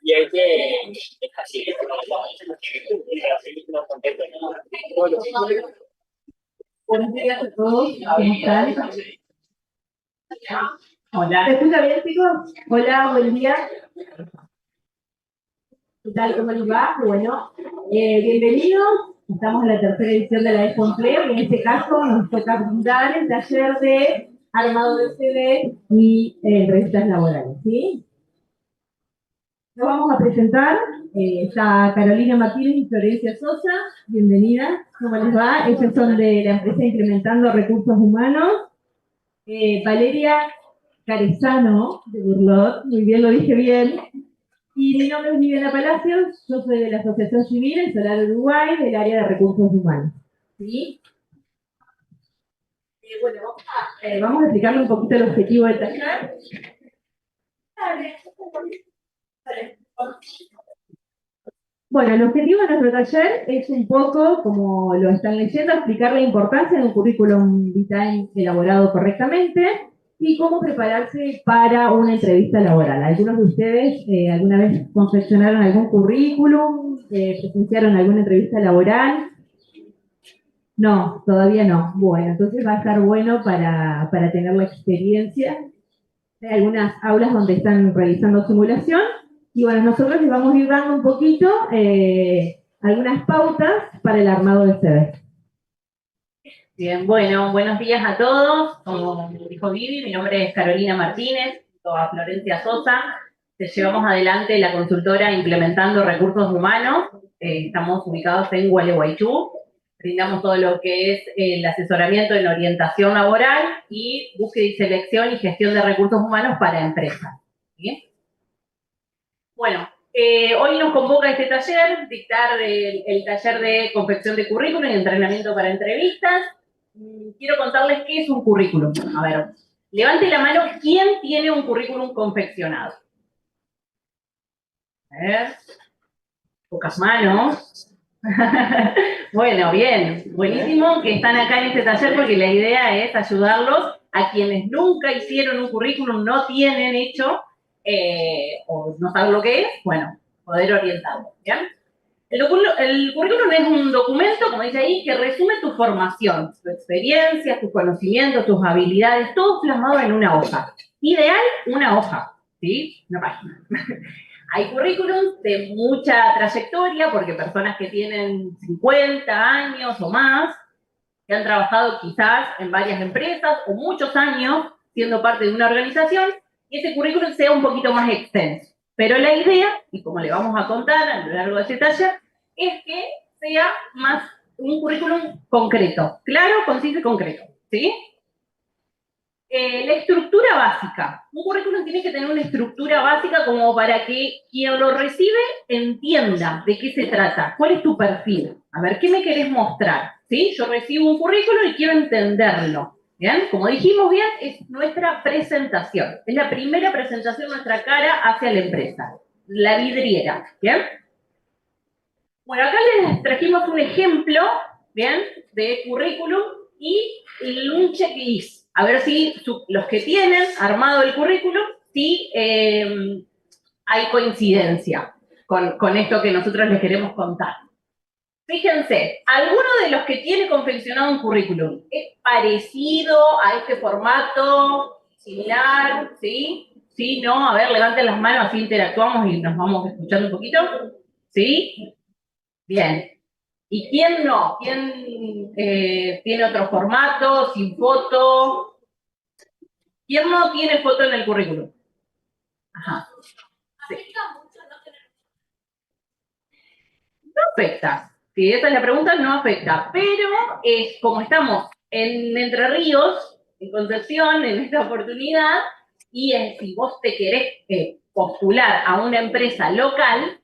y hay que así buenos días a todos, ¿cómo están? Hola. ¿Se escucha bien, chicos? Hola, buen día. ¿Qué tal? ¿Cómo les va? Bueno, bienvenidos. Estamos en la tercera edición de la Expo Empleo y en este caso nos toca brindar el taller de armado de CV y entrevistas laborales, ¿sí? Nos vamos a presentar. Está Carolina Martínez y Florencia Sosa. Bienvenidas. ¿Cómo les va? Ellos son de la empresa Incrementando Recursos Humanos. Valeria Carezano, de Burlot, muy bien, lo dije bien. Y mi nombre es Viviana Palacios, yo soy de la Asociación Civil El Solar Uruguay, del área de Recursos Humanos. ¿Sí? Bueno, vamos a explicarle un poquito el objetivo del taller. Bueno, el objetivo de nuestro taller es un poco, como lo están leyendo, explicar la importancia de un currículum vitae elaborado correctamente y cómo prepararse para una entrevista laboral. ¿Algunos de ustedes alguna vez confeccionaron algún currículum? ¿Presenciaron alguna entrevista laboral? No, todavía no. Bueno, entonces va a estar bueno para tener la experiencia. Hay algunas aulas donde están realizando simulación y bueno, nosotros les vamos a ir dando un poquito algunas pautas para el armado de CV. Bien, bueno, buenos días a todos. Como dijo Vivi, mi nombre es Carolina Martínez, junto a Florencia Sosa. Te llevamos adelante la consultora Implementando Recursos Humanos. Estamos ubicados en Gualeguaychú. Brindamos todo lo que es el asesoramiento en orientación laboral y búsqueda y selección y gestión de recursos humanos para empresas. ¿Sí? Bueno, hoy nos convoca este taller, dictar el taller de confección de currículum y entrenamiento para entrevistas. Quiero contarles qué es un currículum. A ver, levante la mano, ¿quién tiene un currículum confeccionado? A ver, pocas manos. Bueno, bien, buenísimo que están acá en este taller porque la idea es ayudarlos a quienes nunca hicieron un currículum, no tienen hecho, o no saben lo que es, bueno, poder orientarlos, ¿bien? El currículum es un documento, como dice ahí, que resume tu formación, tu experiencia, tus conocimientos, tus habilidades, todo plasmado en una hoja. Ideal, una hoja, ¿sí? Una página. Hay currículums de mucha trayectoria, porque personas que tienen 50 años o más, que han trabajado quizás en varias empresas o muchos años siendo parte de una organización, y ese currículum sea un poquito más extenso. Pero la idea, y como le vamos a contar a lo largo de este taller, es que sea más un currículum concreto, claro, conciso y concreto, ¿sí? La estructura básica. Un currículum tiene que tener una estructura básica como para que quien lo recibe entienda de qué se trata. ¿Cuál es tu perfil? A ver, ¿qué me querés mostrar? ¿Sí? Yo recibo un currículum y quiero entenderlo. ¿Bien? Como dijimos bien, es nuestra presentación. Es la primera presentación de nuestra cara hacia la empresa. La vidriera. ¿Bien? Bueno, acá les trajimos un ejemplo, ¿bien? De currículum y un checklist. A ver si los que tienen armado el currículum, si hay coincidencia con esto que nosotros les queremos contar. Fíjense, ¿alguno de los que tiene confeccionado un currículum es parecido a este formato, similar, sí? ¿Sí? ¿No? A ver, levanten las manos, así interactuamos y nos vamos escuchando un poquito. ¿Sí? Bien. ¿Y quién no? ¿Quién tiene otro formato, sin foto? ¿Quién no tiene foto en el currículum? Ajá. Sí. No afecta. Si esa es la pregunta, no afecta. Pero como estamos en Entre Ríos, en Concepción, en esta oportunidad, y si vos te querés postular a una empresa local,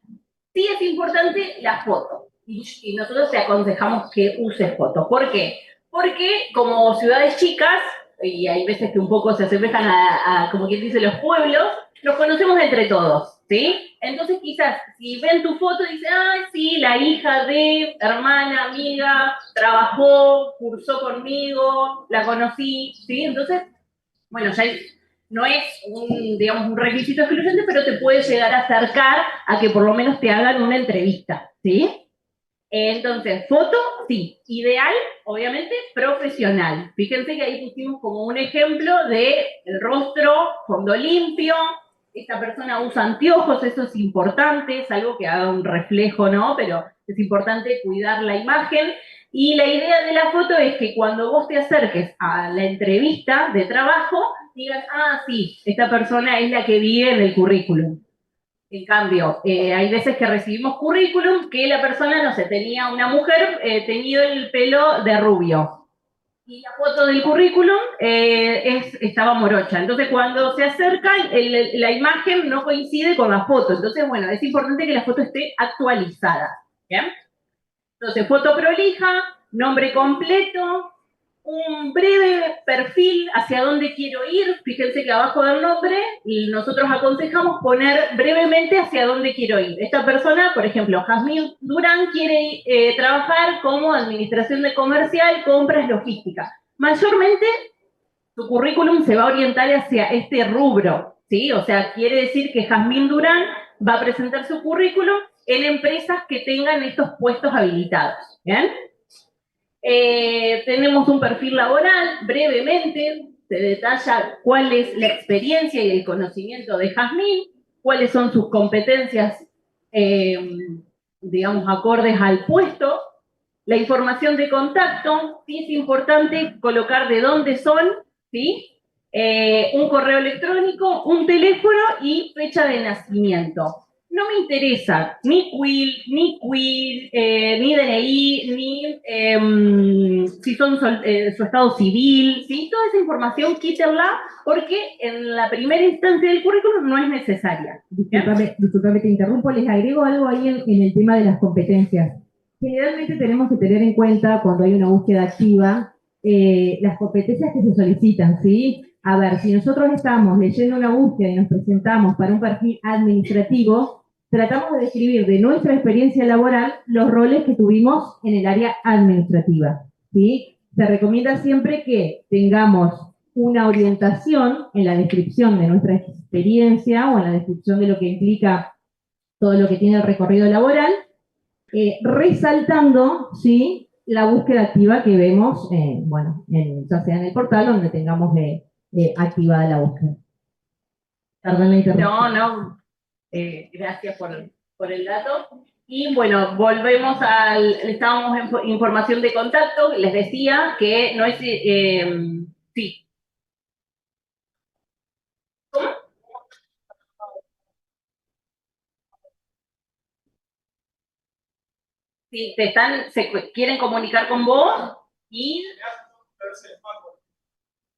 sí es importante la foto. Y nosotros te aconsejamos que uses foto. ¿Por qué? Porque como ciudades chicas, y hay veces que un poco se asemejan a como quien dice, los pueblos, nos conocemos entre todos, ¿sí? Entonces quizás si ven tu foto y dicen, ah, sí, la hija de, hermana, amiga, trabajó, cursó conmigo, la conocí, ¿sí? Entonces, bueno, ya no es digamos, un requisito excluyente, pero te puede llegar a acercar a que por lo menos te hagan una entrevista, ¿sí? Entonces, foto, sí. Ideal, obviamente, profesional. Fíjense que ahí pusimos como un ejemplo de el rostro, fondo limpio. Esta persona usa anteojos, eso es importante, es algo que haga un reflejo, ¿no? Pero es importante cuidar la imagen. Y la idea de la foto es que cuando vos te acerques a la entrevista de trabajo, digas, ah, sí, esta persona es la que vive en el currículum. En cambio, hay veces que recibimos currículum que la persona, no sé, tenía una mujer, teñido el pelo de rubio. Y la foto del currículum estaba morocha. Entonces, cuando se acercan, la imagen no coincide con la foto. Entonces, bueno, es importante que la foto esté actualizada. ¿Bien? Entonces, foto prolija, nombre completo, un breve perfil hacia dónde quiero ir. Fíjense que abajo del nombre nosotros aconsejamos poner brevemente hacia dónde quiero ir. Esta persona, por ejemplo, Jazmín Durán, quiere trabajar como administración de comercial, compras, logística. Mayormente, su currículum se va a orientar hacia este rubro, ¿sí? O sea, quiere decir que Jazmín Durán va a presentar su currículum en empresas que tengan estos puestos habilitados, ¿bien? Tenemos un perfil laboral, brevemente, se detalla cuál es la experiencia y el conocimiento de Jazmín, cuáles son sus competencias, digamos, acordes al puesto, la información de contacto, sí es importante colocar de dónde son, ¿sí? Un correo electrónico, un teléfono y fecha de nacimiento. No me interesa ni CUIL, ni QUIL, ni DNI, ni si son su estado civil, ¿sí? Toda esa información quítenla porque en la primera instancia del currículum no es necesaria. Disculpame, te interrumpo, les agrego algo ahí en el tema de las competencias. Generalmente tenemos que tener en cuenta cuando hay una búsqueda activa las competencias que se solicitan, ¿sí? A ver, si nosotros estamos leyendo una búsqueda y nos presentamos para un perfil administrativo, tratamos de describir de nuestra experiencia laboral los roles que tuvimos en el área administrativa, ¿sí? Se recomienda siempre que tengamos una orientación en la descripción de nuestra experiencia o en la descripción de lo que implica todo lo que tiene el recorrido laboral, resaltando, ¿sí?, la búsqueda activa que vemos, bueno, ya sea en el portal donde tengamos activada la búsqueda. Perdón la interrupción. No, gracias por el dato. Y bueno, volvemos estábamos en información de contacto, les decía que no es, sí. ¿Cómo? Sí, se quieren comunicar con vos y...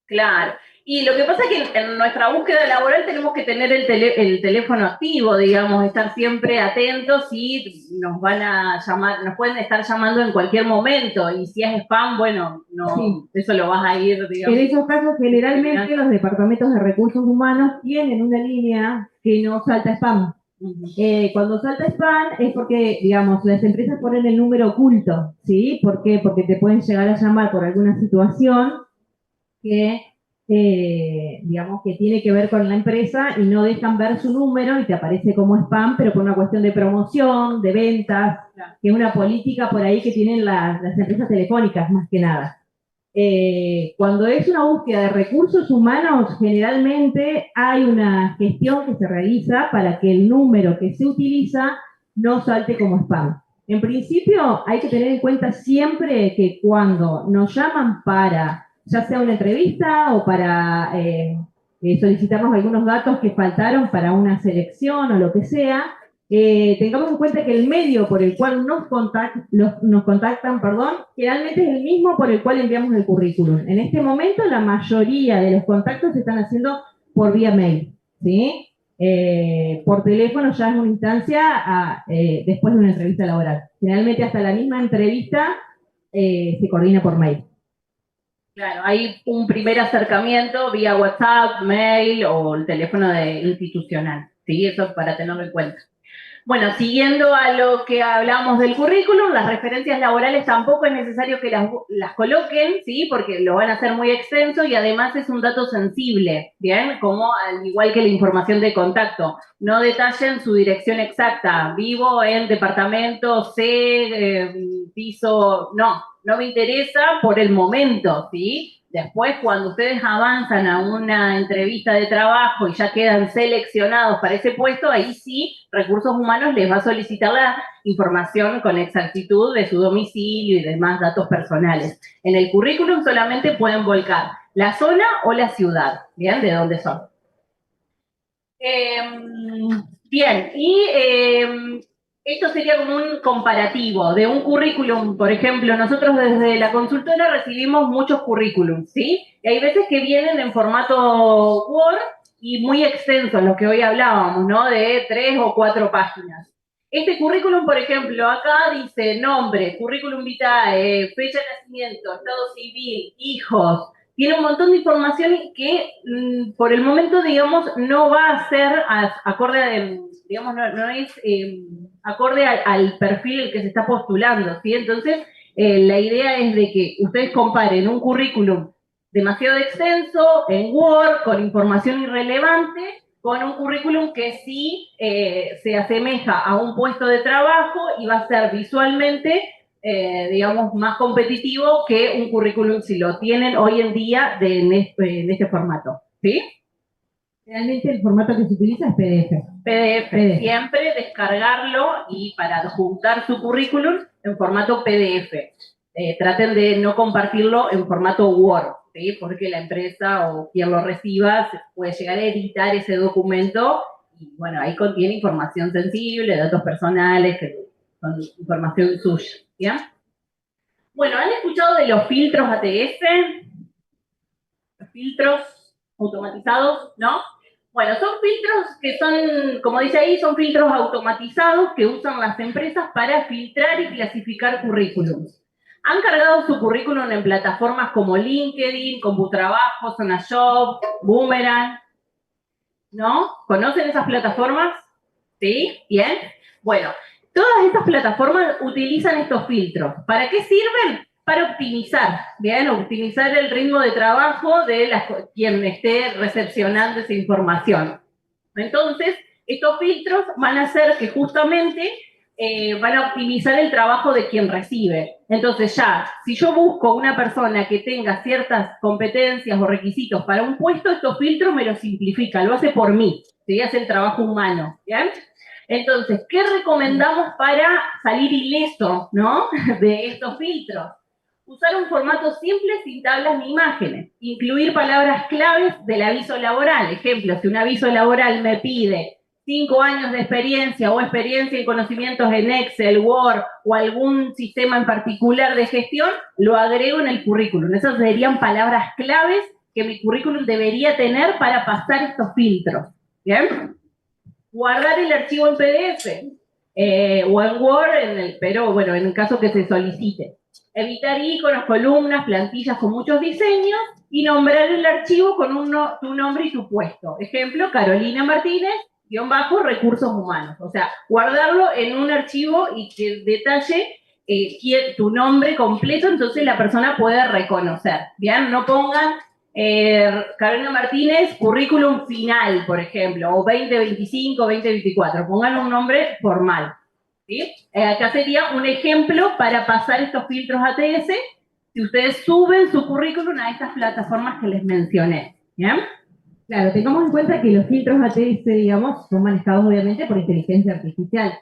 Claro. Y lo que pasa es que en nuestra búsqueda laboral tenemos que tener el teléfono activo, digamos, estar siempre atentos y nos van a llamar, nos pueden estar llamando en cualquier momento. Y si es spam, bueno, no, sí, eso lo vas a ir, digamos. En esos casos, generalmente los departamentos de recursos humanos tienen una línea que no salta spam. Cuando salta spam es porque, digamos, las empresas ponen el número oculto, ¿sí? ¿Por qué? Porque te pueden llegar a llamar por alguna situación que, digamos, que tiene que ver con la empresa y no dejan ver su número y te aparece como spam, pero por una cuestión de promoción, de ventas, que es una política por ahí que tienen las empresas telefónicas, más que nada. Cuando es una búsqueda de recursos humanos, generalmente hay una gestión que se realiza para que el número que se utiliza no salte como spam. En principio, hay que tener en cuenta siempre que cuando nos llaman para, ya sea una entrevista o para solicitarnos algunos datos que faltaron para una selección o lo que sea, tengamos en cuenta que el medio por el cual nos contactan, generalmente es el mismo por el cual enviamos el currículum. En este momento, la mayoría de los contactos se están haciendo por vía mail, ¿sí? Por teléfono ya es una instancia después de una entrevista laboral. Generalmente hasta la misma entrevista se coordina por mail. Claro, hay un primer acercamiento vía WhatsApp, mail o el teléfono institucional, ¿sí? Eso para tenerlo en cuenta. Bueno, siguiendo a lo que hablamos del currículum, las referencias laborales tampoco es necesario que las coloquen, ¿sí? Porque lo van a hacer muy extenso y además es un dato sensible, ¿bien? Como al igual que la información de contacto. No detallen su dirección exacta. Vivo en departamento C, piso... No me interesa por el momento, ¿sí? Después, cuando ustedes avanzan a una entrevista de trabajo y ya quedan seleccionados para ese puesto, ahí sí, Recursos Humanos les va a solicitar la información con exactitud de su domicilio y demás datos personales. En el currículum solamente pueden volcar la zona o la ciudad, ¿bien? De dónde son. Bien, y esto sería como un comparativo de un currículum. Por ejemplo, nosotros desde la consultora recibimos muchos currículums, ¿sí? Y hay veces que vienen en formato Word y muy extensos, lo que hoy hablábamos, ¿no? De 3 o 4 páginas. Este currículum, por ejemplo, acá dice nombre, currículum vitae, fecha de nacimiento, estado civil, hijos. Tiene un montón de información que por el momento, digamos, no va a ser acorde a, digamos, no es acorde al perfil que se está postulando, ¿sí? Entonces, la idea es de que ustedes comparen un currículum demasiado extenso en Word, con información irrelevante, con un currículum que sí se asemeja a un puesto de trabajo y va a ser visualmente digamos, más competitivo que un currículum si lo tienen hoy en día en este formato, ¿sí? Realmente el formato que se utiliza es PDF. PDF. Siempre descargarlo y para adjuntar su currículum en formato PDF. Traten de no compartirlo en formato Word, ¿sí? Porque la empresa o quien lo reciba puede llegar a editar ese documento y, bueno, ahí contiene información sensible, datos personales, que son información suya, ¿bien? Bueno, ¿han escuchado de los filtros ATS? Los filtros automatizados, ¿no? Bueno, son filtros que son, como dice ahí, son filtros automatizados que usan las empresas para filtrar y clasificar currículums. ¿Han cargado su currículum en plataformas como LinkedIn, CompuTrabajo, ZonaJob, Boomerang? ¿No? ¿Conocen esas plataformas? ¿Sí? ¿Bien? Bueno, todas estas plataformas utilizan estos filtros. ¿Para qué sirven? Para optimizar, ¿bien? Optimizar el ritmo de trabajo de quien esté recepcionando esa información. Entonces, estos filtros van a hacer que justamente van a optimizar el trabajo de quien recibe. Entonces ya, si yo busco una persona que tenga ciertas competencias o requisitos para un puesto, estos filtros me lo simplifican, lo hace por mí, ¿sí? Hace el trabajo humano, ¿bien? Entonces, ¿qué recomendamos para salir ileso, ¿no? De estos filtros? Usar un formato simple sin tablas ni imágenes. Incluir palabras claves del aviso laboral. Ejemplo, si un aviso laboral me pide 5 años de experiencia o experiencia en conocimientos en Excel, Word o algún sistema en particular de gestión, lo agrego en el currículum. Esas serían palabras claves que mi currículum debería tener para pasar estos filtros. ¿Bien? Guardar el archivo en PDF o en Word, pero bueno, en el caso que se solicite. Evitar iconos, columnas, plantillas con muchos diseños y nombrar el archivo con tu nombre y tu puesto. Ejemplo, Carolina Martínez, _recursos humanos. O sea, guardarlo en un archivo y que detalle tu nombre completo, entonces la persona puede reconocer. Bien, no pongan Carolina Martínez, currículum final, por ejemplo, o 2025, 2024. Pongan un nombre formal. ¿Sí? Acá sería un ejemplo para pasar estos filtros ATS si ustedes suben su currículum a estas plataformas que les mencioné. ¿Bien? Claro, tengamos en cuenta que los filtros ATS, digamos, son manejados obviamente por inteligencia artificial,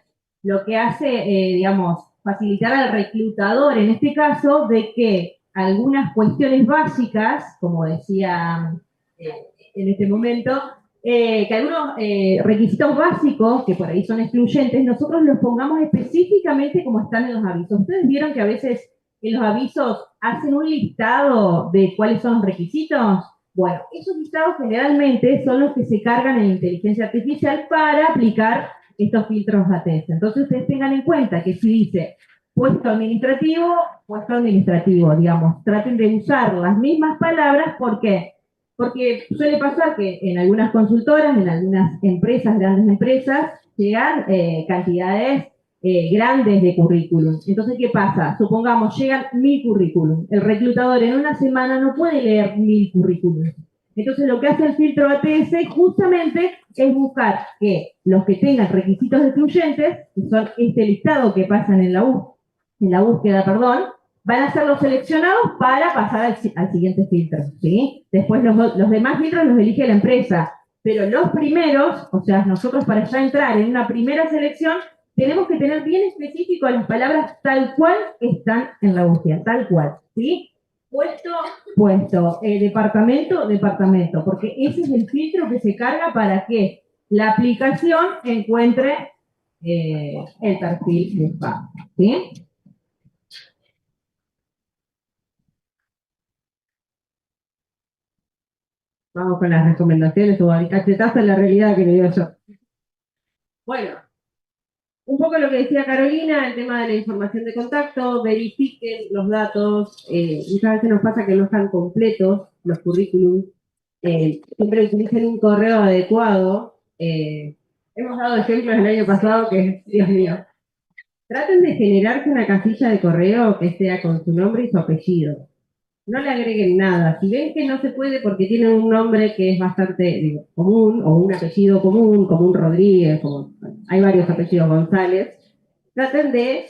lo que hace, digamos, facilitar al reclutador, en este caso, de que algunas cuestiones básicas, como decía en este momento, que algunos requisitos básicos, que por ahí son excluyentes, nosotros los pongamos específicamente como están en los avisos. Ustedes vieron que a veces en los avisos hacen un listado de cuáles son los requisitos. Bueno, esos listados generalmente son los que se cargan en inteligencia artificial para aplicar estos filtros ATS. Entonces ustedes tengan en cuenta que si dice puesto administrativo, digamos, traten de usar las mismas palabras. ¿Por qué? Porque suele pasar que en algunas consultoras, en algunas empresas, grandes empresas, llegan cantidades grandes de currículum. Entonces, ¿qué pasa? Supongamos, llegan 1000 currículum. El reclutador en una semana no puede leer 1000 currículum. Entonces, lo que hace el filtro ATS justamente es buscar que los que tengan requisitos excluyentes, que son este listado que pasan en la búsqueda, van a ser los seleccionados para pasar al siguiente filtro, ¿sí? Después los demás filtros los elige la empresa, pero los primeros, o sea, nosotros para ya entrar en una primera selección, tenemos que tener bien específico las palabras tal cual están en la búsqueda, tal cual, ¿sí? Puesto, departamento, porque ese es el filtro que se carga para que la aplicación encuentre el perfil buscado, ¿sí? Vamos con las recomendaciones o al cachetazo en la realidad que le digo yo. Bueno, un poco lo que decía Carolina, el tema de la información de contacto, verifiquen los datos, muchas veces nos pasa que no están completos los currículums, siempre utilicen un correo adecuado, hemos dado ejemplos el año pasado que, Dios mío, traten de generarse una casilla de correo que sea con su nombre y su apellido. No le agreguen nada. Si ven que no se puede porque tienen un nombre que es bastante común o un apellido común, como un Rodríguez, hay varios apellidos González, traten de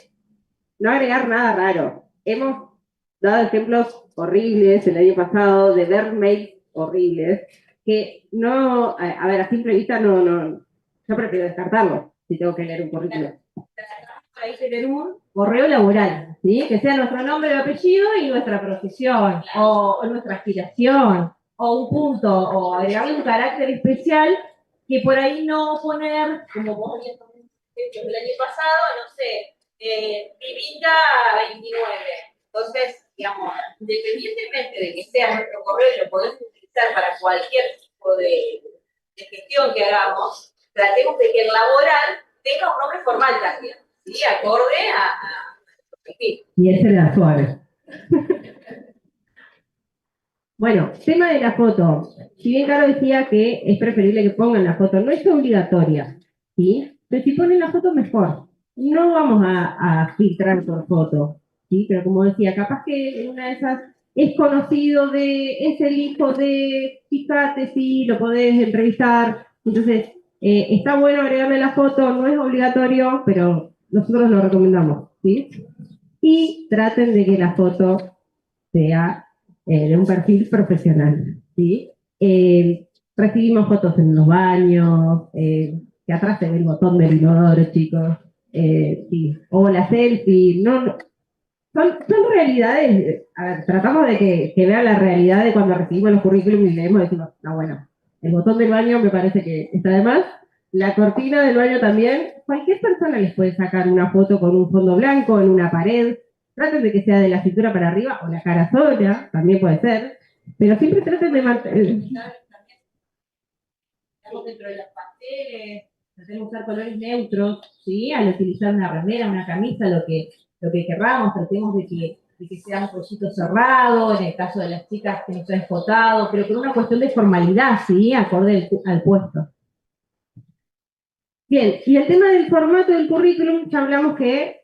no agregar nada raro. Hemos dado ejemplos horribles el año pasado de ver mails horribles que no, a ver, a simple vista yo prefiero descartarlo si tengo que leer un currículum. Hay que tener un correo laboral, ¿sí? Que sea nuestro nombre y apellido y nuestra profesión, o nuestra aspiración, o un punto, o agregarle un carácter especial que por ahí no poner, como vos habías comentado el año pasado, no sé, Vivinda 29. Entonces, digamos, independientemente de que sea nuestro correo y lo podemos utilizar para cualquier tipo de gestión que hagamos, tratemos de que el laboral tenga un nombre formal también. Sí, acorde a perfil. Y ese era suave. Bueno, tema de la foto. Si bien Caro decía que es preferible que pongan la foto, no es obligatoria, ¿sí? Pero si ponen la foto, mejor. No vamos a filtrar por foto, ¿sí? Pero como decía, capaz que una de esas es conocido es el hijo de, fíjate, sí, lo podés entrevistar. Entonces, está bueno agregarle la foto, no es obligatorio, pero nosotros lo recomendamos, ¿sí? Y traten de que la foto sea de un perfil profesional, ¿sí? Recibimos fotos en los baños, que atrás se ve el botón del inodoro, chicos, sí. O la selfie, son realidades, a ver, tratamos de que vean la realidad de cuando recibimos los currículums y leemos y decimos, no, bueno, el botón del baño me parece que está de más, la cortina del baño también, cualquier persona les puede sacar una foto con un fondo blanco en una pared, traten de que sea de la cintura para arriba o la cara sola, también puede ser, pero siempre traten de mantener. Estamos dentro de los pasteles, tratemos de usar colores neutros, ¿sí? Al utilizar una remera, una camisa, lo que querramos, tratemos de que sea un poquito cerrado, en el caso de las chicas que no sea escotado, pero con una cuestión de formalidad, ¿sí? Acorde al puesto. Bien, y el tema del formato del currículum, ya hablamos que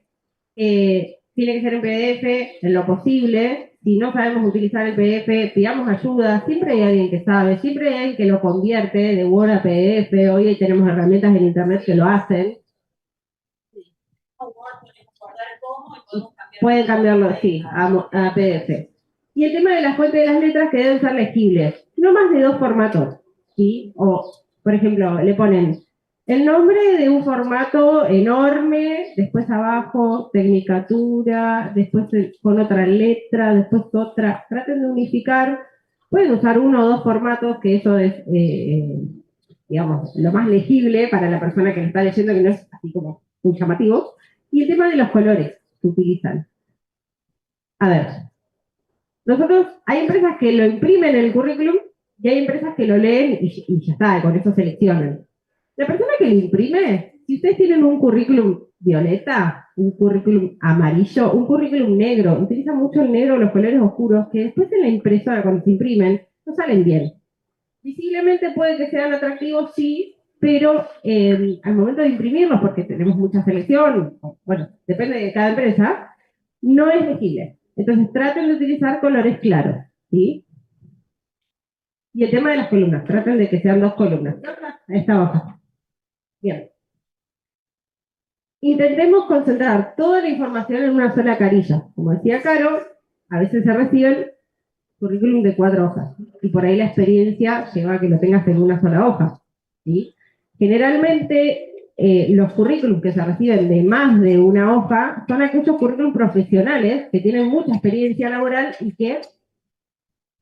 tiene que ser en PDF en lo posible. Si no sabemos utilizar el PDF, pidamos ayuda. Siempre hay alguien que sabe, siempre hay alguien que lo convierte de Word a PDF. Hoy tenemos herramientas en Internet que lo hacen. Pueden cambiarlo, sí, a PDF. Y el tema de la fuente de las letras que deben ser legibles. No más de 2 formatos, ¿sí? O, por ejemplo, le ponen el nombre de un formato enorme, después abajo, tecnicatura, después con otra letra, después otra. Traten de unificar. Pueden usar 1 o 2 formatos, que eso es, digamos, lo más legible para la persona que lo está leyendo, que no es así como muy llamativo. Y el tema de los colores que utilizan. A ver, nosotros, hay empresas que lo imprimen en el currículum y hay empresas que lo leen y ya está, con eso seleccionan. La persona que lo imprime, si ustedes tienen un currículum violeta, un currículum amarillo, un currículum negro, utilizan mucho el negro, los colores oscuros, que después en la impresora, cuando se imprimen, no salen bien. Visiblemente puede que sean atractivos, sí, pero al momento de imprimirlos, porque tenemos mucha selección, bueno, depende de cada empresa, no es legible. Entonces traten de utilizar colores claros, ¿sí? Y el tema de las columnas, traten de que sean 2 columnas. Esta hoja. Bien. Intentemos concentrar toda la información en una sola carilla. Como decía Caro, a veces se reciben currículum de 4 hojas. Y por ahí la experiencia lleva a que lo tengas en una sola hoja, ¿sí? Generalmente, los currículums que se reciben de más de una hoja son aquellos currículums profesionales que tienen mucha experiencia laboral y que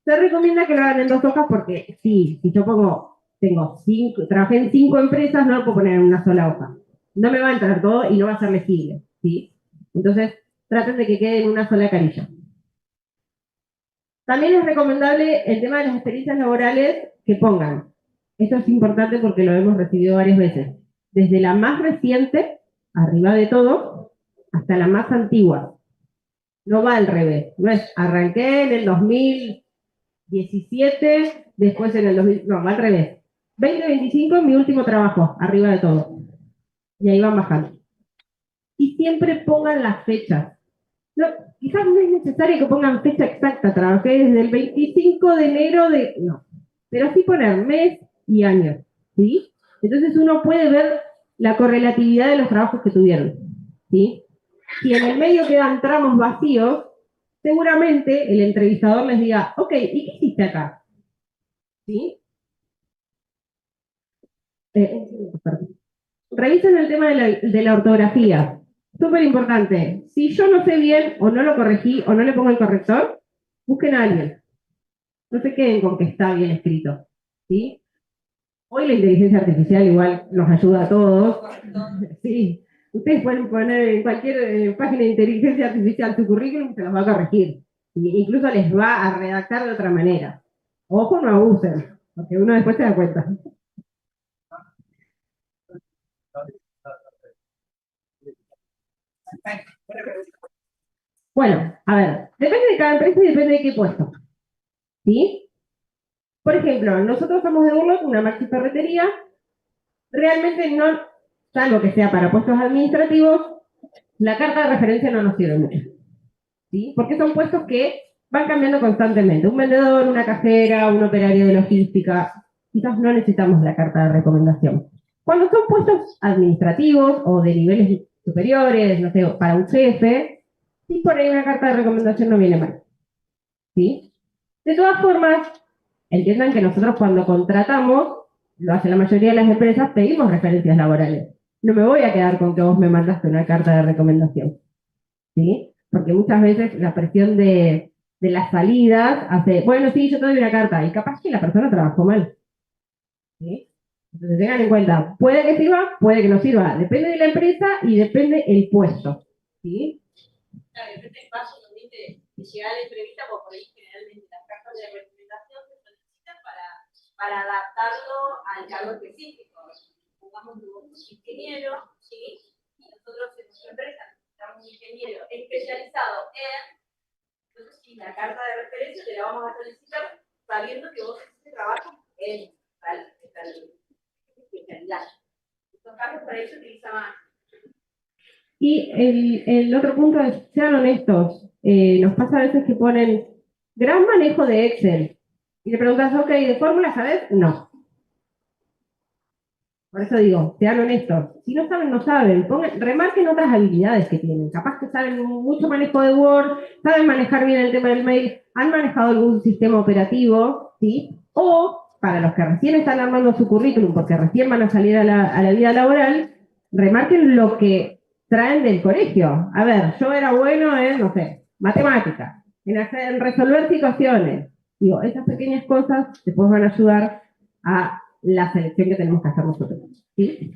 se recomienda que lo hagan en 2 hojas porque si yo trabajé en 5 empresas, no lo puedo poner en una sola hoja. No me va a entrar todo y no va a ser legible, ¿sí? Entonces, traten de que quede en una sola carilla. También es recomendable el tema de las experiencias laborales que pongan. Esto es importante porque lo hemos recibido varias veces. Desde la más reciente, arriba de todo, hasta la más antigua. No va al revés. No es arranqué en el 2017, después en el 2000. No, va al revés. 2025 mi último trabajo, arriba de todo. Y ahí van bajando. Y siempre pongan las fechas. No, quizás no es necesario que pongan fecha exacta, trabajé desde el 25 de enero de... No, pero sí poner mes y año, ¿sí? Entonces uno puede ver la correlatividad de los trabajos que tuvieron, ¿sí? Si en el medio quedan tramos vacíos, seguramente el entrevistador les diga, ok, ¿y qué hiciste acá? ¿Sí? Revisen el tema de la ortografía. Súper importante. Si yo no sé bien, o no lo corregí, o no le pongo el corrector, busquen a alguien. No se queden con que está bien escrito. ¿Sí? Hoy la inteligencia artificial igual nos ayuda a todos. Sí. Ustedes pueden poner en cualquier página de inteligencia artificial su currículum y se los va a corregir. Y incluso les va a redactar de otra manera. Ojo, no abusen, porque uno después se da cuenta. Bueno, a ver, depende de cada empresa y depende de qué puesto. ¿Sí? Por ejemplo, nosotros somos de Burlot, una maxi ferretería. Realmente no, salvo que sea para puestos administrativos, la carta de referencia no nos sirve mucho. ¿Sí? Porque son puestos que van cambiando constantemente. Un vendedor, una cajera, un operario de logística. Quizás no necesitamos la carta de recomendación. Cuando son puestos administrativos o de niveles superiores, no sé, para un jefe, sí por ahí una carta de recomendación no viene mal. ¿Sí? De todas formas, entiendan que nosotros cuando contratamos, lo hace la mayoría de las empresas, pedimos referencias laborales. No me voy a quedar con que vos me mandaste una carta de recomendación. ¿Sí? Porque muchas veces la presión de las salidas hace, bueno, sí, yo te doy una carta, y capaz que la persona trabajó mal. ¿Sí? Entonces tengan en cuenta, puede que sirva, puede que no sirva, depende de la empresa y depende el puesto. ¿Sí? Claro, en este caso también te llega la entrevista, porque por ahí generalmente las cartas de recomendación se solicitan para adaptarlo al cargo específico. Pongamos un ingeniero, ¿sí? Y nosotros en nuestra empresa necesitamos un ingeniero especializado en, entonces sí, la carta de referencia te la vamos a solicitar sabiendo que vos hiciste trabajo en tal especialidad. Estos casos para eso utilizaban. Y el otro punto es, sean honestos. Nos pasa a veces que ponen gran manejo de Excel. Y le preguntas, ok, ¿de fórmula sabes? No. Por eso digo, sean honestos. Si no saben, no saben. Remarquen otras habilidades que tienen. Capaz que saben mucho manejo de Word, saben manejar bien el tema del mail, han manejado algún sistema operativo, ¿sí? O, para los que recién están armando su currículum, porque recién van a salir a la vida laboral, remarquen lo que traen del colegio. A ver, yo era bueno en, no sé, matemáticas, en resolver situaciones. Digo, esas pequeñas cosas después van a ayudar a la selección que tenemos que hacer nosotros. ¿Sí?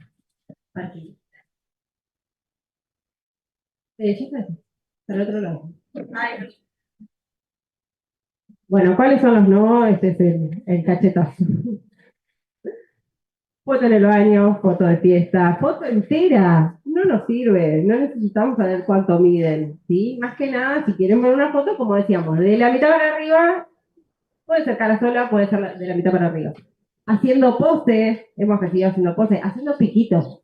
Aquí. Para el otro lado. Bueno, ¿cuáles son los no? Este es el cachetazo. Foto en el baño, foto de fiesta, foto entera. No nos sirve, no necesitamos saber cuánto miden, ¿sí? Más que nada, si quieren ver una foto, como decíamos, de la mitad para arriba, puede ser cara sola, puede ser de la mitad para arriba. haciendo poses, hemos recibido haciendo poses, haciendo piquitos.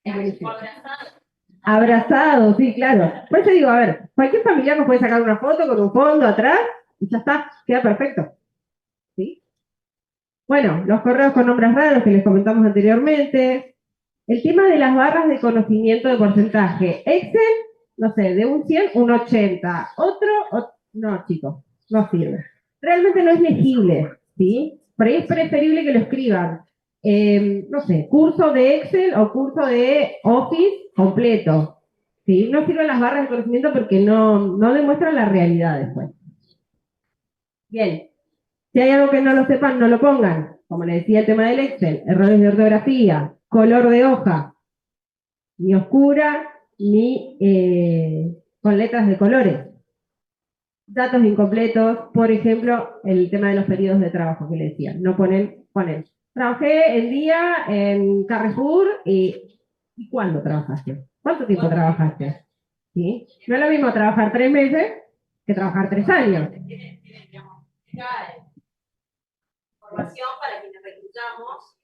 Es buenísimo. Abrazados, sí, claro. Por eso digo, a ver, cualquier familiar nos puede sacar una foto con un fondo atrás y ya está, queda perfecto. ¿Sí? Bueno, los correos con nombres raros que les comentamos anteriormente. El tema de las barras de conocimiento de porcentaje. Excel, no sé, de un 100, un 80. No, chicos, no sirve. Realmente no es legible, ¿sí? Por ahí es preferible que lo escriban. No sé, curso de Excel o curso de Office completo. ¿Sí? No sirven las barras de conocimiento porque no demuestran la realidad después. Bien, si hay algo que no lo sepan, no lo pongan. Como les decía el tema del Excel, errores de ortografía, color de hoja, ni oscura, ni con letras de colores. Datos incompletos, por ejemplo, el tema de los periodos de trabajo que les decía. No ponen. Trabajé el día en Carrefour ¿y cuándo trabajaste? ¿Cuánto tiempo trabajaste? ¿Sí? No es lo mismo trabajar 3 meses que trabajar 3 años. Información para quienes reclutamos,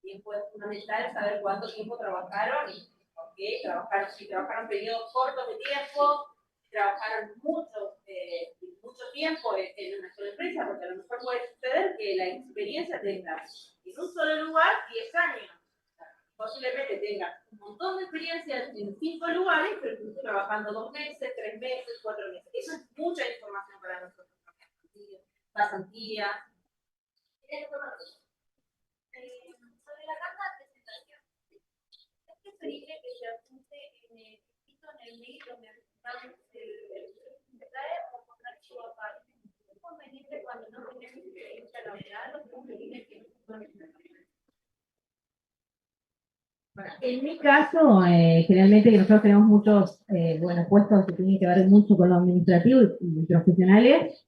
y es fundamental saber cuánto tiempo trabajaron y por qué trabajaron, si trabajaron periodos cortos de tiempo, si trabajaron mucho tiempo en una sola empresa, porque a lo mejor puede suceder que la experiencia tenga en un solo lugar 10 años. Posiblemente tenga un montón de experiencia en 5 lugares, pero estuve trabajando 2 meses, 3 meses, 4 meses. Eso es mucha información para nosotros. Pasantía. Sobre la carta de presentación, es preferible que se apunte en el escrito en el mail donde resultamos el trae o poner su aparte. Es conveniente cuando no tenemos experiencia laboral o es conveniente que En mi caso, generalmente que nosotros tenemos muchos puestos que tienen que ver mucho con lo administrativo y profesionales,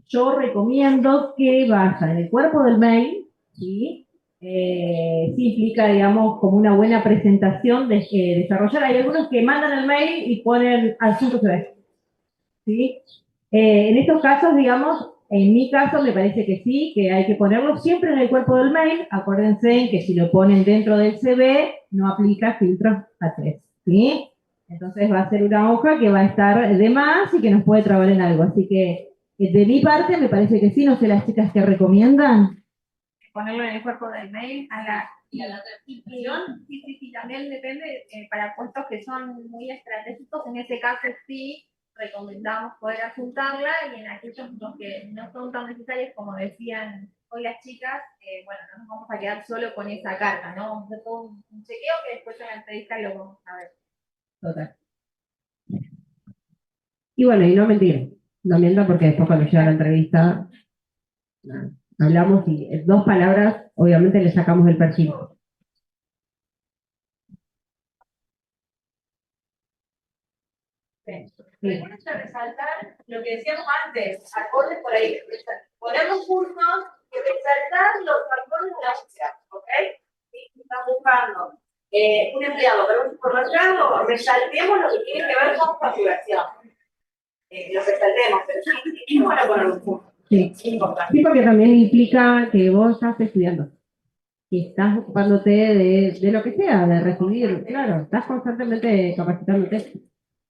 yo recomiendo que vaya en el cuerpo del mail, ¿sí? Sí implica, digamos, como una buena presentación de desarrollar. Hay algunos que mandan el mail y ponen asunto CV, ¿sí? En estos casos, digamos, en mi caso me parece que sí, que hay que ponerlo siempre en el cuerpo del mail. Acuérdense que si lo ponen dentro del CV, no aplica filtros A3, ¿sí? Entonces va a ser una hoja que va a estar de más y que nos puede trabar en algo. Así que de mi parte me parece que sí, no sé las chicas que recomiendan. Ponerlo en el cuerpo del mail y a la transcripción. Sí, también depende para puestos que son muy estratégicos, en ese caso sí recomendamos poder adjuntarla y en aquellos los que no son tan necesarios como decían hoy las chicas, bueno, no nos vamos a quedar solo con esa carta, ¿no? Vamos a hacer todo un chequeo que después en la entrevista lo vamos a ver. Total. Y bueno, y no mentir, no mientan porque después cuando llega la entrevista hablamos y en 2 palabras obviamente le sacamos el perfil. Sí. Resaltar lo que decíamos antes, acordes por ahí. Ponemos cursos y resaltar los acordes de la búsqueda, ¿ok? Si están buscando un empleado para un supermercado, resaltemos lo que tiene que ver con facturación. Lo resaltemos, pero sí, es bueno poner un curso. Sí. Sí, porque también implica que vos estás estudiando, que estás ocupándote de lo que sea, de recibir, claro, estás constantemente capacitándote.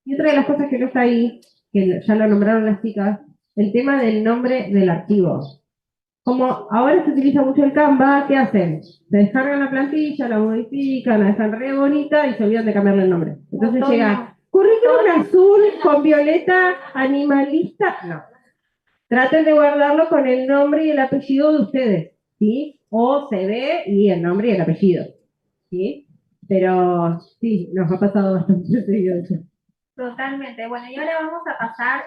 Y otra de las cosas que no está ahí, que ya lo nombraron las chicas, el tema del nombre del archivo. Como ahora se utiliza mucho el Canva, ¿qué hacen? Se descargan la plantilla, la modifican, la dejan re bonita y se olvidan de cambiarle el nombre. Entonces llega, currículum azul con violeta animalista. No. Traten de guardarlo con el nombre y el apellido de ustedes, ¿sí? O CV y el nombre y el apellido, ¿sí? Pero sí, nos ha pasado bastante seguido eso. Totalmente. Bueno, y ahora vamos a pasar,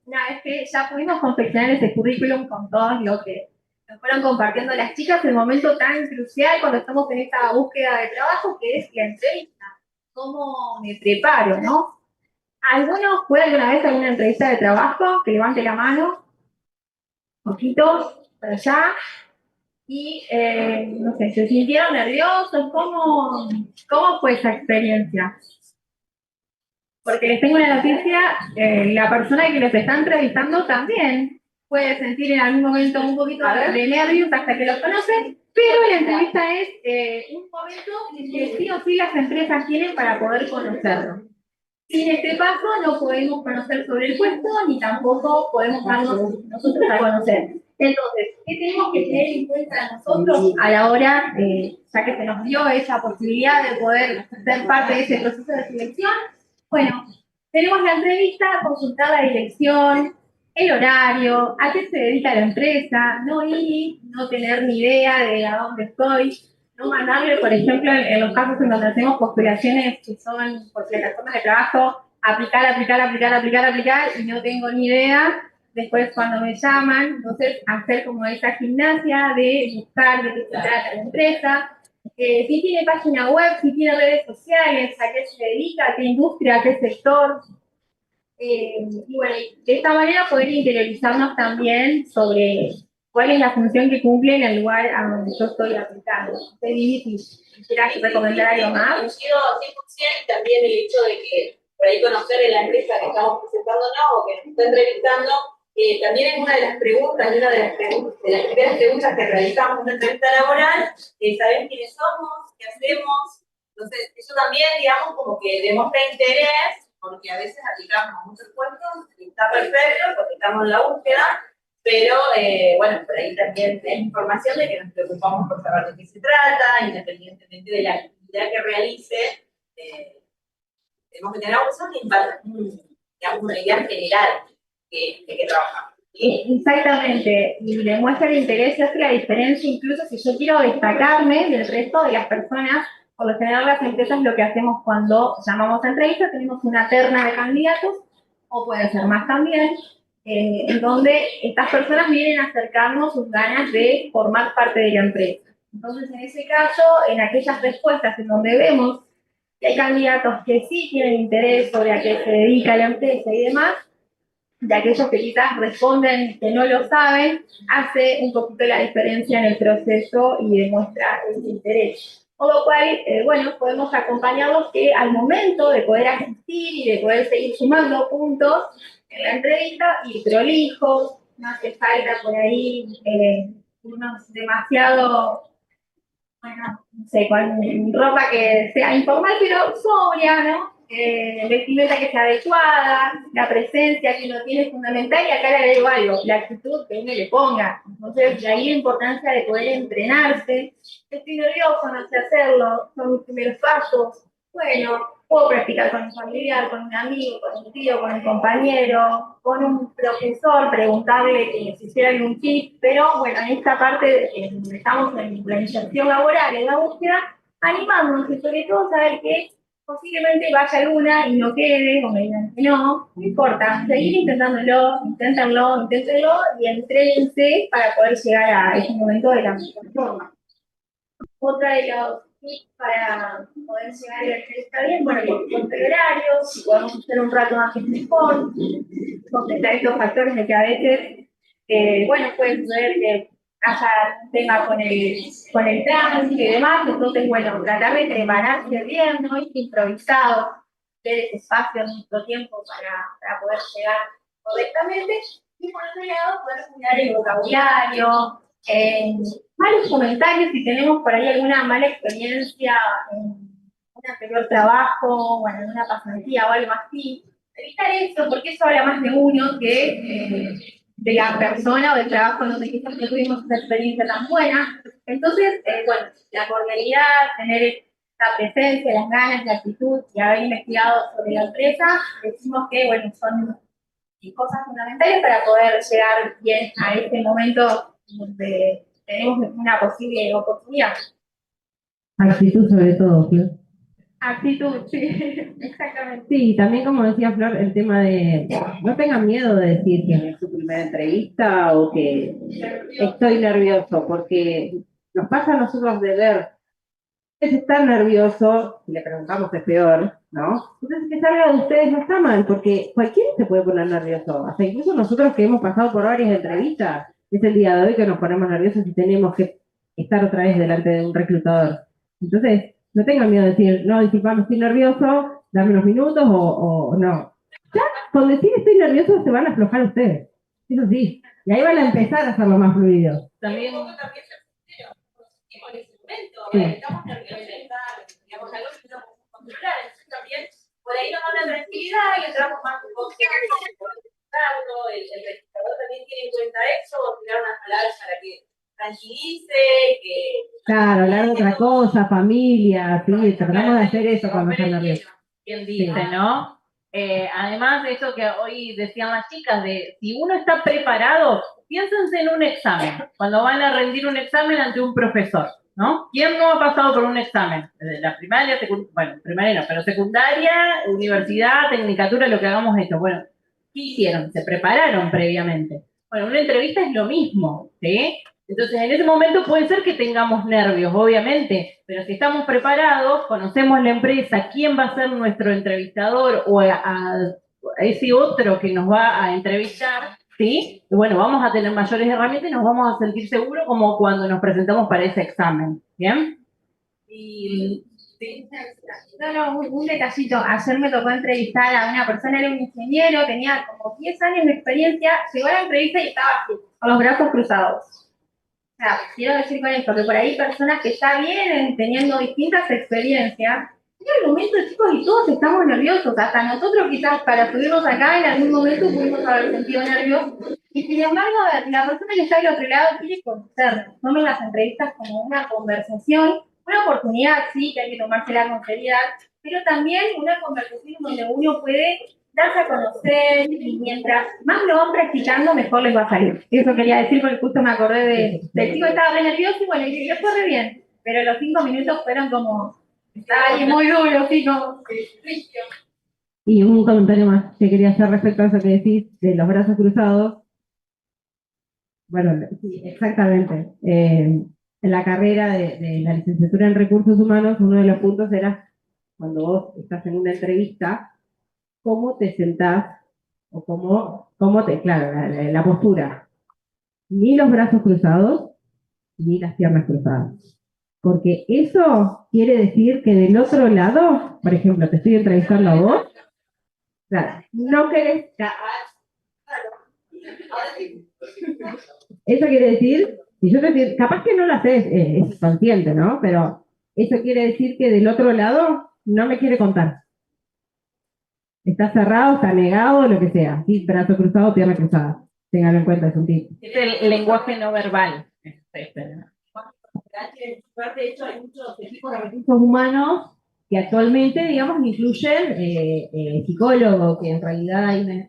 una vez que ya pudimos confeccionar ese currículum con todo lo que nos fueron compartiendo las chicas, el momento tan crucial cuando estamos en esta búsqueda de trabajo, que es la entrevista. ¿Cómo me preparo, no? ¿Algunos fue alguna vez a una entrevista de trabajo? Que levante la mano. Poquitos, para allá. Y, no sé, ¿se sintieron nerviosos? ¿Cómo fue esa experiencia? Porque les tengo una noticia, la persona que les está entrevistando también puede sentir en algún momento un poquito de nervios hasta que los conoce, pero la entrevista es un momento que sí o sí las empresas tienen para poder conocerlo. Sin este paso no podemos conocer sobre el puesto, ni tampoco podemos darnos nosotros a conocer. Entonces, ¿qué tenemos que tener en cuenta nosotros a la hora, ya que se nos dio esa posibilidad de poder ser parte de ese proceso de selección? Bueno, tenemos la entrevista, consultar la dirección, el horario, a qué se dedica la empresa, no ir, no tener ni idea de a dónde estoy, no mandarle, por ejemplo, en los casos en donde hacemos postulaciones que son por plataformas de trabajo, aplicar, y no tengo ni idea. Después, cuando me llaman, entonces, hacer como esa gimnasia de buscar de qué se trata la empresa, si tiene página web, si tiene redes sociales, a qué se dedica, a qué industria, a qué sector. Y bueno, de esta manera poder interiorizarnos también sobre cuál es la función que cumple en el lugar a donde yo estoy aplicando. Vivi, si quisieras recomendar algo más. Coincido 100%, también el hecho de que por ahí conocer en la empresa que estamos presentándonos o que nos está entrevistando, también es una de las preguntas, de las primeras preguntas que realizamos en una entrevista laboral, saber quiénes somos, qué hacemos. Entonces, eso también, digamos, como que demuestra interés, porque a veces aplicamos a muchos puestos, y está perfecto, porque estamos en la búsqueda, pero bueno, por ahí también hay información de que nos preocupamos por saber de qué se trata, independientemente de la actividad que realice, tenemos que tener digamos, una idea general de qué trabajamos. Exactamente, y demuestra el interés y hace la diferencia, incluso si yo quiero destacarme del resto de las personas. Por lo general, las empresas lo que hacemos cuando llamamos a entrevista, tenemos una terna de candidatos, o puede ser más también, en donde estas personas vienen a acercarnos sus ganas de formar parte de la empresa. Entonces, en ese caso, en aquellas respuestas en donde vemos que hay candidatos que sí tienen interés sobre a qué se dedica la empresa y demás, de aquellos que quizás responden que no lo saben, hace un poquito la diferencia en el proceso y demuestra ese interés. Con lo cual, bueno, podemos acompañarlos que al momento de poder asistir y de poder seguir sumando puntos en la entrevista, y prolijos, no hace falta por ahí unos demasiado, bueno, no sé, con ropa que sea informal, pero sobria, ¿no? Vestimenta que sea adecuada, la presencia que uno tiene es fundamental, y acá le agrego algo, la actitud que uno le ponga. Entonces, de ahí la importancia de poder entrenarse. Estoy nervioso, no sé hacerlo, son mis primeros pasos. Bueno, puedo practicar con un familiar, con un amigo, con un tío, con un compañero, con un profesor, preguntarle que si hiciera algún tip, pero bueno, en esta parte estamos en la inserción laboral, en la búsqueda, animándonos y sobre todo saber que posiblemente vaya alguna y no quede, o me digan que no importa, seguir inténtenlo, y entrénense para poder llegar a ese momento de la mejor forma. Otra de los tips para poder llegar a la entrevista bien, bueno, con el horario, si podemos hacer un rato más mejor, contestar estos factores de que a veces, bueno, puede suceder que haya un tema con el tránsito y demás, entonces, bueno, tratar de prepararse bien, no ir improvisado, tener ese espacio en nuestro tiempo para poder llegar correctamente, y por otro lado, poder cuidar el vocabulario, malos comentarios, si tenemos por ahí alguna mala experiencia en un anterior trabajo, o en una pasantía o algo así, evitar eso, porque eso habla más de uno que de la persona o del trabajo en donde quizás no tuvimos una experiencia tan buena. Entonces, bueno, la cordialidad, tener la presencia, las ganas, la actitud y haber investigado sobre la empresa, decimos que, bueno, son cosas fundamentales para poder llegar bien a este momento donde tenemos una posible oportunidad. Actitud sobre todo, Flor. Actitud, sí, exactamente. Sí, también como decía Flor, el tema de no tengan miedo de decir que es su primera entrevista o que estoy nervioso, porque nos pasa a nosotros de ver es estar nervioso, si le preguntamos es peor, ¿no? Entonces que salga de ustedes no está mal, porque cualquiera se puede poner nervioso, hasta incluso nosotros que hemos pasado por varias entrevistas, es el día de hoy que nos ponemos nerviosos y tenemos que estar otra vez delante de un reclutador. Entonces, no tengan miedo de decir, no, disculpame, estoy nervioso, dame unos minutos o no. Ya, con decir estoy nervioso se van a aflojar ustedes, eso sí. Y ahí van a empezar a hacerlo más fluido. También, Un poco también se pusieron, en ese momento, Sí. estamos nerviosos, digamos, algo que no podemos controlar, entonces también por ahí nos da una tranquilidad y entramos más en confianza, el registrador también tiene en cuenta eso, tirar unas palabras para que tranquilice, que... Claro, hablar de otra cosa, familia, sí, tratamos de hacer eso cuando están nerviosos. quien dice, ¿no? Además de eso que hoy decían las chicas, de si uno está preparado, piénsense en un examen, cuando van a rendir un examen ante un profesor, ¿no? ¿Quién no ha pasado por un examen? Desde la primaria, bueno, primaria no, pero secundaria, universidad, tecnicatura, lo que hagamos esto. Bueno, ¿qué hicieron? Se prepararon previamente. Bueno, una entrevista es lo mismo, ¿sí? Entonces, en ese momento puede ser que tengamos nervios, obviamente, pero si estamos preparados, conocemos la empresa, quién va a ser nuestro entrevistador o a ese otro que nos va a entrevistar, ¿sí? Y bueno, vamos a tener mayores herramientas y nos vamos a sentir seguros como cuando nos presentamos para ese examen, ¿bien? Y, ¿sí? No, un detallito. Ayer me tocó entrevistar a una persona, era un ingeniero, tenía como 10 años de experiencia, llegó a la entrevista y estaba así, con los brazos cruzados. O sea, quiero decir con esto que por ahí personas que ya vienen teniendo distintas experiencias, llega el momento, chicos, y todos estamos nerviosos. Hasta nosotros quizás para subirnos acá en algún momento pudimos haber sentido nervios. Y sin embargo, a ver, la persona que está del otro lado quiere conocernos. Tomen las entrevistas como una conversación, una oportunidad, sí, que hay que tomársela con seriedad, pero también una conversación donde uno puede darse a conocer y mientras más lo van practicando, mejor les va a salir. Eso quería decir porque justo me acordé del chico que estaba re nervioso y bueno, y le fue re bien. Pero los 5 minutos fueron como, ay, muy duro, sí, como, Y un comentario más que quería hacer respecto a eso que decís de los brazos cruzados. Bueno, sí, exactamente. En la carrera de la licenciatura en recursos humanos, uno de los puntos era cuando vos estás en una entrevista, cómo te sentás o cómo te, claro, la postura. Ni los brazos cruzados, ni las piernas cruzadas. Porque eso quiere decir que del otro lado, por ejemplo, te estoy entrevistando a vos, claro, no querés. Eso quiere decir, y yo te digo, capaz que no lo haces, es consciente, ¿no? Pero eso quiere decir que del otro lado no me quiere contar. Está cerrado, está negado, lo que sea. ¿Sí? Brazo cruzado, pierna cruzada. Ténganlo en cuenta, es un tip. es el lenguaje no verbal. De hecho, hay muchos equipos de recursos humanos que actualmente, digamos, incluyen psicólogos, que en realidad hay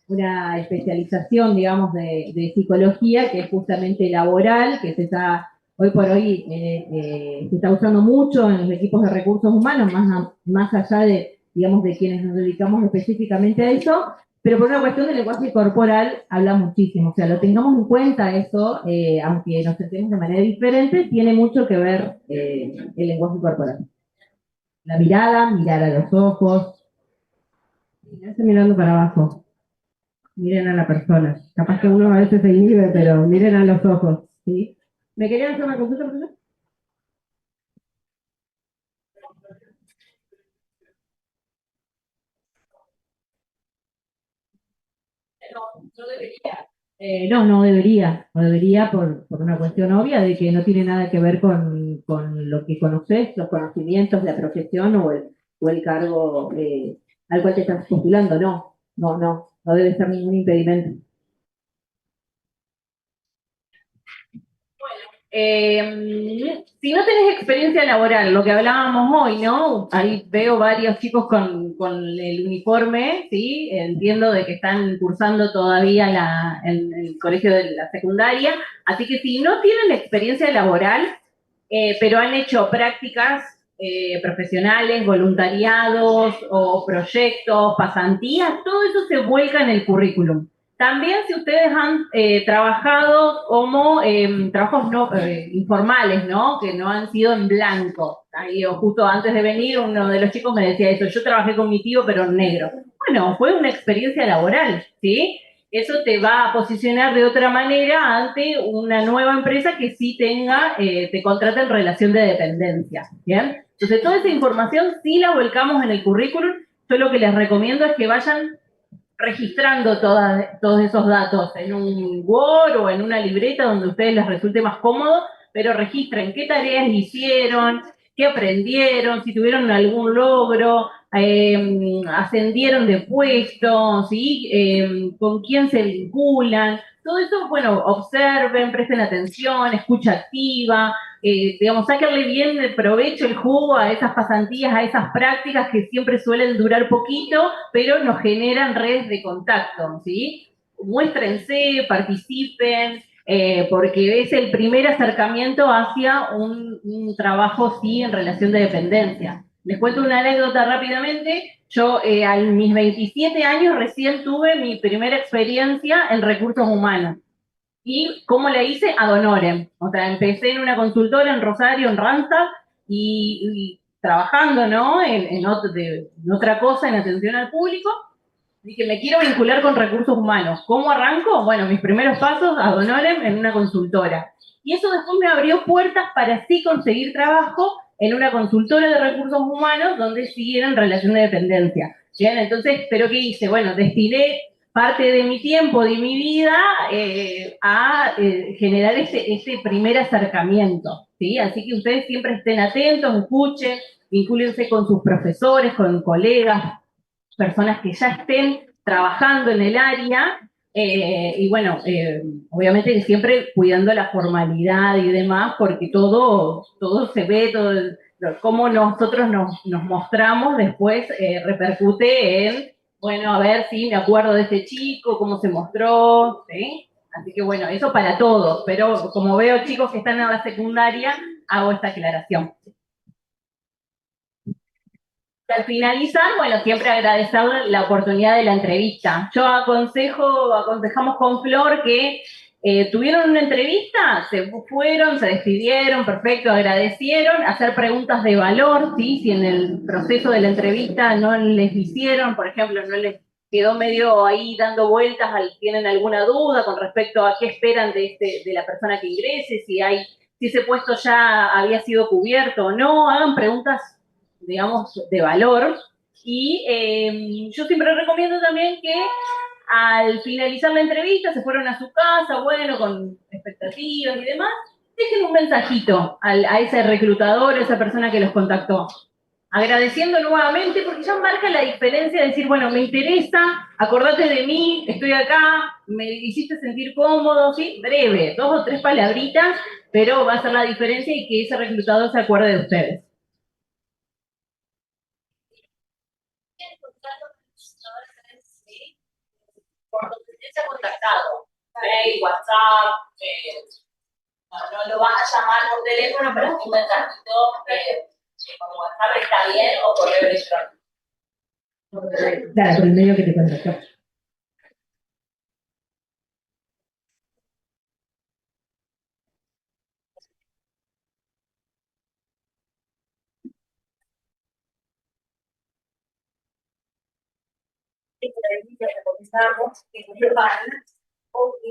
una especialización, digamos, de psicología que es justamente laboral, que se está, hoy por hoy, se está usando mucho en los equipos de recursos humanos, más allá de, digamos, de quienes nos dedicamos específicamente a eso, pero por una cuestión de lenguaje corporal habla muchísimo. O sea, lo tengamos en cuenta eso, aunque nos sentemos de manera diferente, tiene mucho que ver el lenguaje corporal. La mirada, mirar a los ojos, mirarse mirando para abajo. Miren a la persona. Capaz que uno a veces se inhibe, pero miren a los ojos. ¿Sí? ¿Me querían hacer una consulta, profesor? No debería. No debería. No debería por una cuestión obvia de que no tiene nada que ver con lo que conoces, los conocimientos, la profesión o el cargo al cual te estás postulando. No debe ser ningún impedimento. Si no tenés experiencia laboral, lo que hablábamos hoy, ¿no? Ahí veo varios chicos con el uniforme, ¿sí? Entiendo de que están cursando todavía el colegio de la secundaria, así que si no tienen experiencia laboral, pero han hecho prácticas profesionales, voluntariados o proyectos, pasantías, todo eso se vuelca en el currículum. También si ustedes han trabajado como trabajos informales, ¿no? Que no han sido en blanco. Ahí, justo antes de venir, uno de los chicos me decía eso, yo trabajé con mi tío, pero en negro. Bueno, fue una experiencia laboral, ¿sí? Eso te va a posicionar de otra manera ante una nueva empresa que sí te contrate en relación de dependencia, ¿bien? Entonces, toda esa información sí la volcamos en el currículum. Yo lo que les recomiendo es que vayan registrando todos esos datos en un Word o en una libreta donde a ustedes les resulte más cómodo, pero registren qué tareas hicieron, qué aprendieron, si tuvieron algún logro, ascendieron de puesto, ¿sí? Con quién se vinculan. Todo eso, bueno, observen, presten atención, escucha activa, digamos, sáquenle bien el provecho, el jugo a esas pasantías, a esas prácticas que siempre suelen durar poquito, pero nos generan redes de contacto, ¿sí? Muéstrense, participen, porque es el primer acercamiento hacia un trabajo, sí, en relación de dependencia. Les cuento una anécdota rápidamente. Yo a mis 27 años recién tuve mi primera experiencia en recursos humanos. ¿Y cómo la hice? Ad honorem. O sea, empecé en una consultora en Rosario, en Randstad, y trabajando, ¿no? En otra cosa, en atención al público. Dije, me quiero vincular con recursos humanos. ¿Cómo arranco? Bueno, mis primeros pasos ad honorem en una consultora. Y eso después me abrió puertas para sí conseguir trabajo en una consultora de recursos humanos donde siguieron relación de dependencia. Bien, entonces, ¿pero qué hice? Bueno, destiné parte de mi tiempo, de mi vida, a generar ese primer acercamiento, ¿sí? Así que ustedes siempre estén atentos, escuchen, vincúlense con sus profesores, con colegas, personas que ya estén trabajando en el área, y bueno, obviamente siempre cuidando la formalidad y demás, porque todo se ve, todo cómo nosotros nos mostramos después repercute en, bueno, a ver si me acuerdo de este chico, cómo se mostró, ¿sí? Así que bueno, eso para todos, pero como veo chicos que están en la secundaria, hago esta aclaración. Al finalizar, bueno, siempre agradecer la oportunidad de la entrevista. Yo aconsejamos con Flor que tuvieron una entrevista, se fueron, se despidieron, perfecto, agradecieron, hacer preguntas de valor, ¿sí? Si en el proceso de la entrevista no les hicieron, por ejemplo, no les quedó medio ahí dando vueltas, tienen alguna duda con respecto a qué esperan de la persona que ingrese, si ese puesto ya había sido cubierto o no, hagan preguntas, digamos, de valor. Y yo siempre recomiendo también que al finalizar la entrevista se fueron a su casa, bueno, con expectativas y demás, dejen un mensajito a ese reclutador, a esa persona que los contactó. Agradeciendo nuevamente, porque ya marca la diferencia de decir, bueno, me interesa, acordate de mí, estoy acá, me hiciste sentir cómodo, ¿sí? Breve, 2 o 3 palabritas, pero va a ser la diferencia y que ese reclutador se acuerde de ustedes. Por donde estés contactado, mail, WhatsApp, no lo vas a llamar por teléfono, pero un mensajito por WhatsApp está bien, o correo electrónico. Claro, por el medio que te contactó. Recomendamos que no lo hagan, o que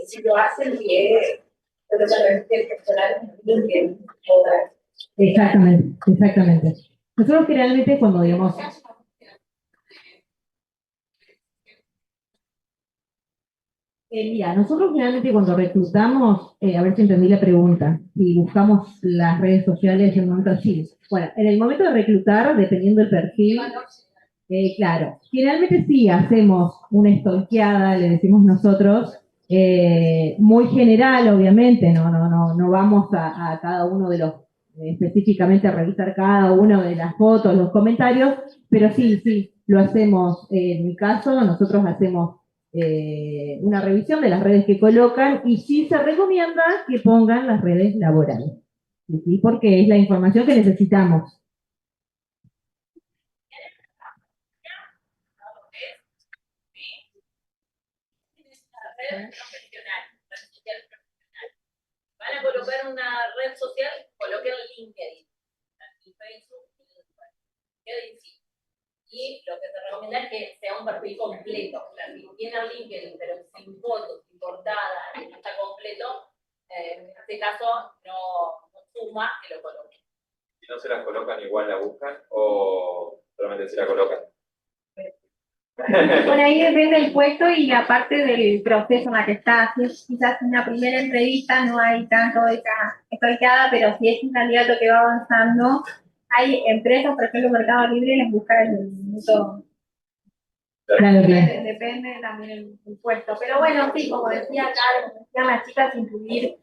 si lo hacen, que el personal limpie. Exactamente, exactamente. Nosotros generalmente cuando, digamos, mira, nosotros generalmente cuando reclutamos, a ver si entendí la pregunta, si buscamos las redes sociales en el momento así. Bueno, en el momento de reclutar, dependiendo del perfil, claro, generalmente sí hacemos una stalkeada, le decimos nosotros, muy general, obviamente, no vamos a cada uno de los, específicamente a revisar cada una de las fotos, los comentarios, pero sí, lo hacemos. En mi caso, nosotros hacemos una revisión de las redes que colocan y sí se recomienda que pongan las redes laborales, ¿sí? Porque es la información que necesitamos. Red profesional, red social profesional. Van a colocar una red social, coloquen LinkedIn, y Facebook, LinkedIn sí. Y lo que se recomienda es que sea un perfil completo. O sea, si tienen LinkedIn, pero sin fotos, sin portada, está completo, en este caso no suma que lo coloquen. Si no se las colocan, igual la buscan, o solamente se la colocan. Por ahí depende del puesto y la parte del proceso en la que estás. Si es quizás una primera entrevista, no hay tanto esa stalkeada, pero si es un candidato que va avanzando, hay empresas, por ejemplo, Mercado Libre, les busca desde el minuto. Claro, claro. Depende también el puesto. Pero bueno, sí, como decía acá, como decían las chicas, incluir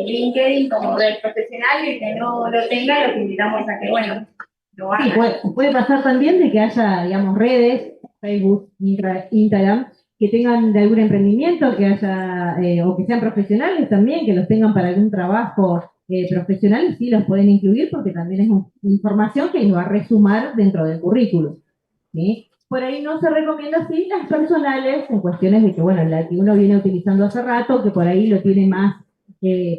LinkedIn como red profesional y el que no lo tenga, los invitamos a que, bueno, lo Sí, hagan. puede pasar también de que haya, digamos, redes, Facebook, Instagram, que tengan de algún emprendimiento, que haya, o que sean profesionales también, que los tengan para algún trabajo profesional, y sí los pueden incluir porque también es información que nos va a resumar dentro del currículum, ¿sí? Por ahí no se recomienda así las personales en cuestiones de que, bueno, la que uno viene utilizando hace rato, que por ahí lo tiene más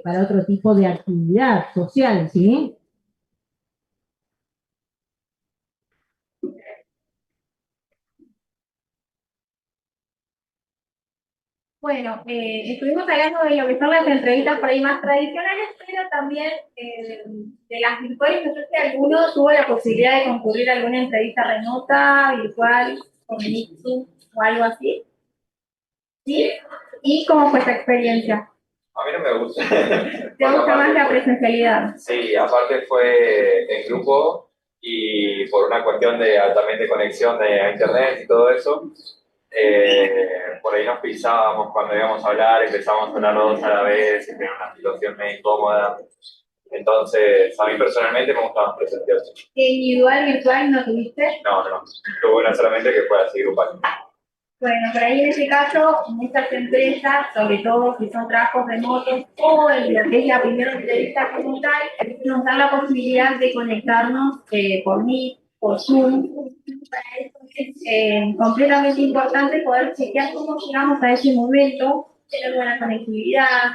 para otro tipo de actividad social, ¿sí? Bueno, estuvimos hablando de lo que son las entrevistas por ahí más tradicionales, pero también de las virtuales. No sé si alguno tuvo la posibilidad de concurrir a alguna entrevista remota, virtual, con Zoom o algo así. ¿Sí? ¿Y cómo fue esa experiencia? A mí no me gusta. ¿Te gusta más la presencialidad? Sí, aparte fue en grupo y por una cuestión de altamente conexión a internet y todo eso, por ahí nos pisábamos cuando íbamos a hablar, empezábamos a hablar los dos a la vez, y era una situación medio incómoda. Entonces, a mí personalmente me gustaba más presencial. ¿Individual, virtual no tuviste? No. Tuve una solamente que fue así grupal. Bueno, por ahí en ese caso, muchas empresas, sobre todo si son trabajos remotos o en lo que es la primera entrevista como tal, nos dan la posibilidad de conectarnos por Meet, por Zoom. Para eso es completamente importante poder chequear cómo llegamos a ese momento, tener buena conectividad,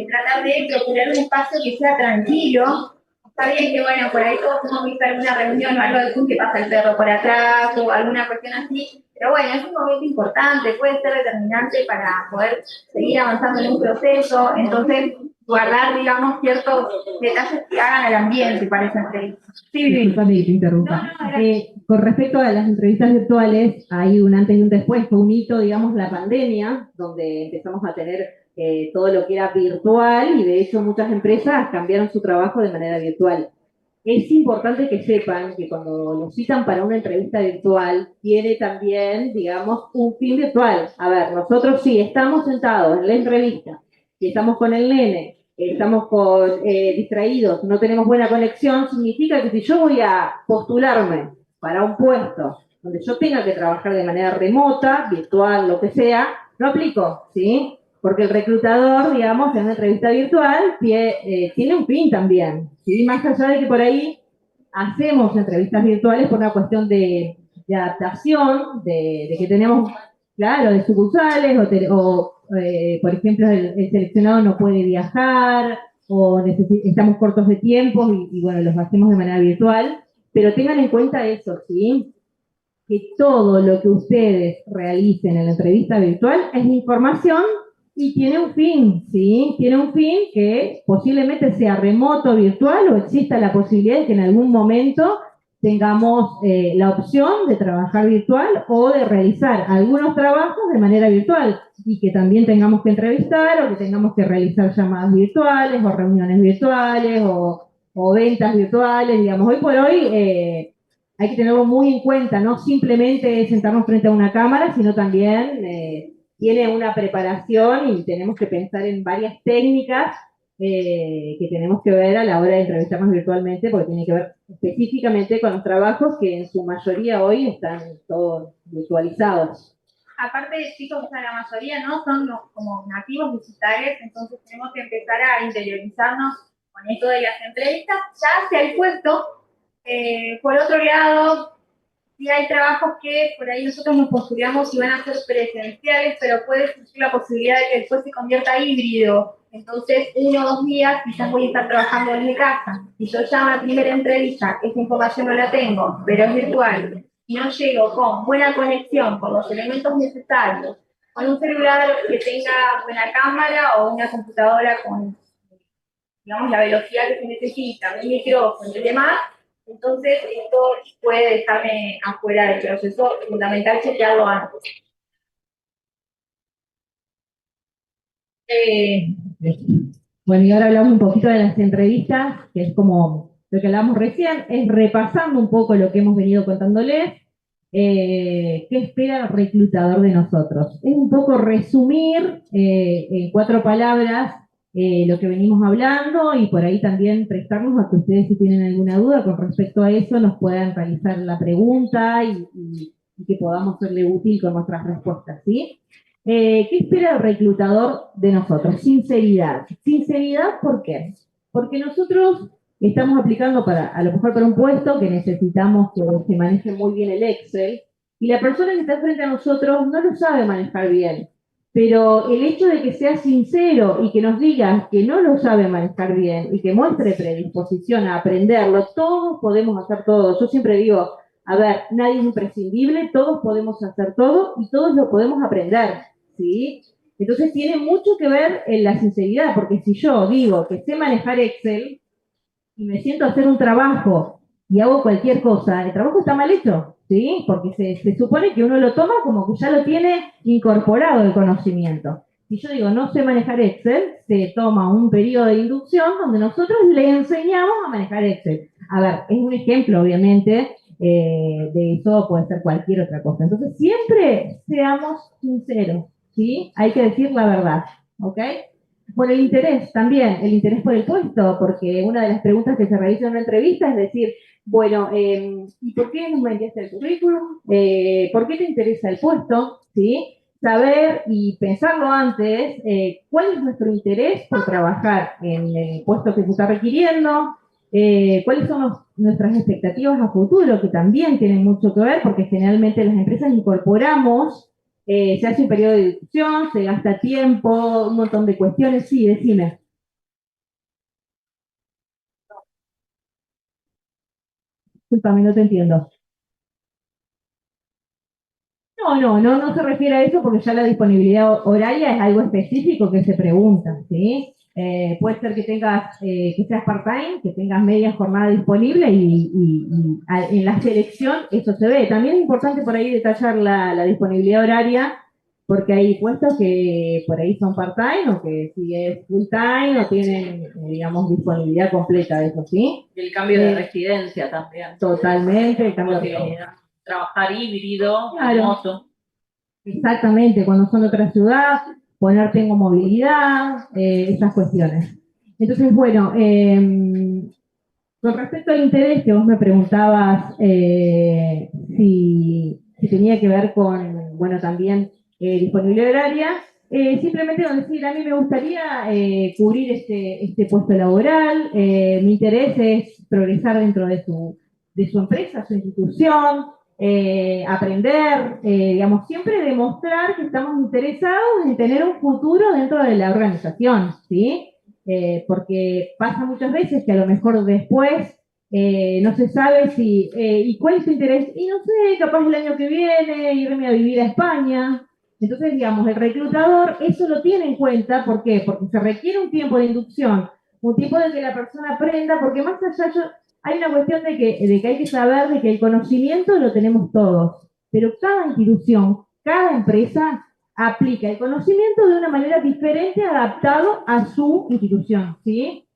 tratar de procurar un espacio que sea tranquilo. Está bien que, bueno, por ahí todos hemos visto alguna reunión o algo de Zoom que pasa el perro por atrás o alguna cuestión así, pero bueno, es un momento importante, puede ser determinante para poder seguir avanzando en un proceso, entonces guardar, digamos, ciertos detalles que hagan al ambiente para esa entrevista. Sí, Disculpame que te interrumpa. No, Con respecto a las entrevistas virtuales, hay un antes y un después, fue un hito, digamos, la pandemia, donde empezamos a tener todo lo que era virtual y de hecho muchas empresas cambiaron su trabajo de manera virtual. Es importante que sepan que cuando nos citan para una entrevista virtual, tiene también, digamos, un fin virtual. A ver, nosotros sí estamos sentados en la entrevista y estamos con el nene, estamos distraídos, no tenemos buena conexión, significa que si yo voy a postularme para un puesto donde yo tenga que trabajar de manera remota, virtual, lo que sea, no aplico, ¿sí? Porque el reclutador, digamos, en una entrevista virtual tiene un fin también, ¿sí? Más allá de que por ahí hacemos entrevistas virtuales por una cuestión de adaptación, de que tenemos, claro, de sucursales, por ejemplo, el seleccionado no puede viajar, o estamos cortos de tiempo y bueno, los hacemos de manera virtual, pero tengan en cuenta eso, ¿sí? Que todo lo que ustedes realicen en la entrevista virtual es información y tiene un fin, ¿sí? Tiene un fin que posiblemente sea remoto, virtual, o exista la posibilidad de que en algún momento tengamos la opción de trabajar virtual o de realizar algunos trabajos de manera virtual y que también tengamos que entrevistar o que tengamos que realizar llamadas virtuales o reuniones virtuales o ventas virtuales, digamos. Hoy por hoy hay que tenerlo muy en cuenta, no simplemente sentarnos frente a una cámara, sino también tiene una preparación y tenemos que pensar en varias técnicas que tenemos que ver a la hora de entrevistarnos virtualmente, porque tiene que ver específicamente con los trabajos que en su mayoría hoy están todos virtualizados. Aparte de chicos, o sea, la mayoría no son como nativos digitales, entonces tenemos que empezar a interiorizarnos con esto de las entrevistas, ya hacia el puesto. Por otro lado, sí hay trabajos que por ahí nosotros nos postulamos y van a ser presenciales, pero puede existir la posibilidad de que después se convierta híbrido. Entonces, 1 o 2 días quizás voy a estar trabajando desde casa. Si yo llamo a la primera entrevista, esa información no la tengo, pero es virtual, y no llego con buena conexión, con los elementos necesarios, con un celular que tenga buena cámara o una computadora con, digamos, la velocidad que se necesita, un micrófono y demás, Entonces, esto puede dejarme afuera del proceso, fundamental chequearlo antes. Bueno, y ahora hablamos un poquito de las entrevistas, que es como lo que hablamos recién, es repasando un poco lo que hemos venido contándoles, qué espera el reclutador de nosotros. Es un poco resumir en 4 palabras lo que venimos hablando y por ahí también prestarnos a que ustedes, si tienen alguna duda con respecto a eso, nos puedan realizar la pregunta y que podamos serle útil con nuestras respuestas, ¿sí? ¿Qué espera el reclutador de nosotros? Sinceridad. Sinceridad, ¿por qué? Porque nosotros estamos aplicando a lo mejor para un puesto que necesitamos que se maneje muy bien el Excel, y la persona que está frente a nosotros no lo sabe manejar bien. Pero el hecho de que sea sincero y que nos diga que no lo sabe manejar bien y que muestre predisposición a aprenderlo, todos podemos hacer todo. Yo siempre digo, a ver, nadie es imprescindible, todos podemos hacer todo y todos lo podemos aprender, ¿sí? Entonces tiene mucho que ver en la sinceridad, porque si yo digo que sé manejar Excel y me siento a hacer un trabajo y hago cualquier cosa, el trabajo está mal hecho, ¿sí? Porque se supone que uno lo toma como que ya lo tiene incorporado el conocimiento. Si yo digo no sé manejar Excel, se toma un periodo de inducción donde nosotros le enseñamos a manejar Excel. A ver, es un ejemplo, obviamente, de eso puede ser cualquier otra cosa. Entonces, siempre seamos sinceros, ¿sí? Hay que decir la verdad, ¿ok? Bueno, el interés también, el interés por el puesto, porque una de las preguntas que se realiza en una entrevista es decir, bueno, ¿y por qué nos enviaste el currículum? ¿Por qué te interesa el puesto? ¿Sí? Saber y pensarlo antes, cuál es nuestro interés por trabajar en el puesto que se está requiriendo, cuáles son nuestras expectativas a futuro, que también tienen mucho que ver, porque generalmente las empresas incorporamos, se hace un periodo de discusión, se gasta tiempo, un montón de cuestiones. Sí, decime. Disculpame, no te entiendo. No se refiere a eso porque ya la disponibilidad horaria es algo específico que se pregunta, ¿sí? Puede ser que tengas, que seas part-time, que tengas media jornada disponible en la selección eso se ve. También es importante por ahí detallar la disponibilidad horaria porque hay puestos que por ahí son part-time o que si es full-time o tienen, digamos, disponibilidad completa de eso, ¿sí? Y el cambio de residencia también. Totalmente, el cambio de Posibilidad. Trabajar híbrido, Claro. remoto. Exactamente, cuando son de otra ciudad, poner tengo movilidad, esas cuestiones. Entonces, bueno, con respecto al interés que vos me preguntabas si tenía que ver con, bueno, también disponibilidad horaria, simplemente decir, a mí me gustaría cubrir este puesto laboral, mi interés es progresar dentro de su empresa, su institución, aprender, digamos, siempre demostrar que estamos interesados en tener un futuro dentro de la organización, ¿sí? Porque pasa muchas veces que a lo mejor después no se sabe ¿y cuál es tu interés? Y no sé, capaz el año que viene irme a vivir a España. Entonces, digamos, el reclutador eso lo tiene en cuenta, ¿por qué? Porque se requiere un tiempo de inducción, un tiempo de que la persona aprenda, porque más allá hay una cuestión de que hay que saber de que el conocimiento lo tenemos todos, pero cada institución, cada empresa aplica el conocimiento de una manera diferente adaptado a su institución, ¿sí?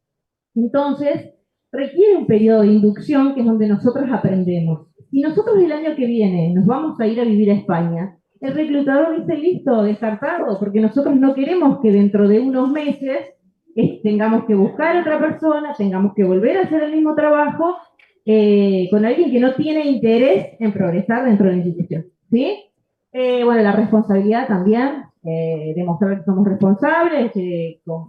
Entonces, requiere un periodo de inducción que es donde nosotros aprendemos. Si nosotros el año que viene nos vamos a ir a vivir a España, el reclutador dice listo, descartado, porque nosotros no queremos que dentro de unos meses tengamos que buscar a otra persona, tengamos que volver a hacer el mismo trabajo con alguien que no tiene interés en progresar dentro de la institución, ¿sí? Bueno, la responsabilidad también, demostrar que somos responsables, como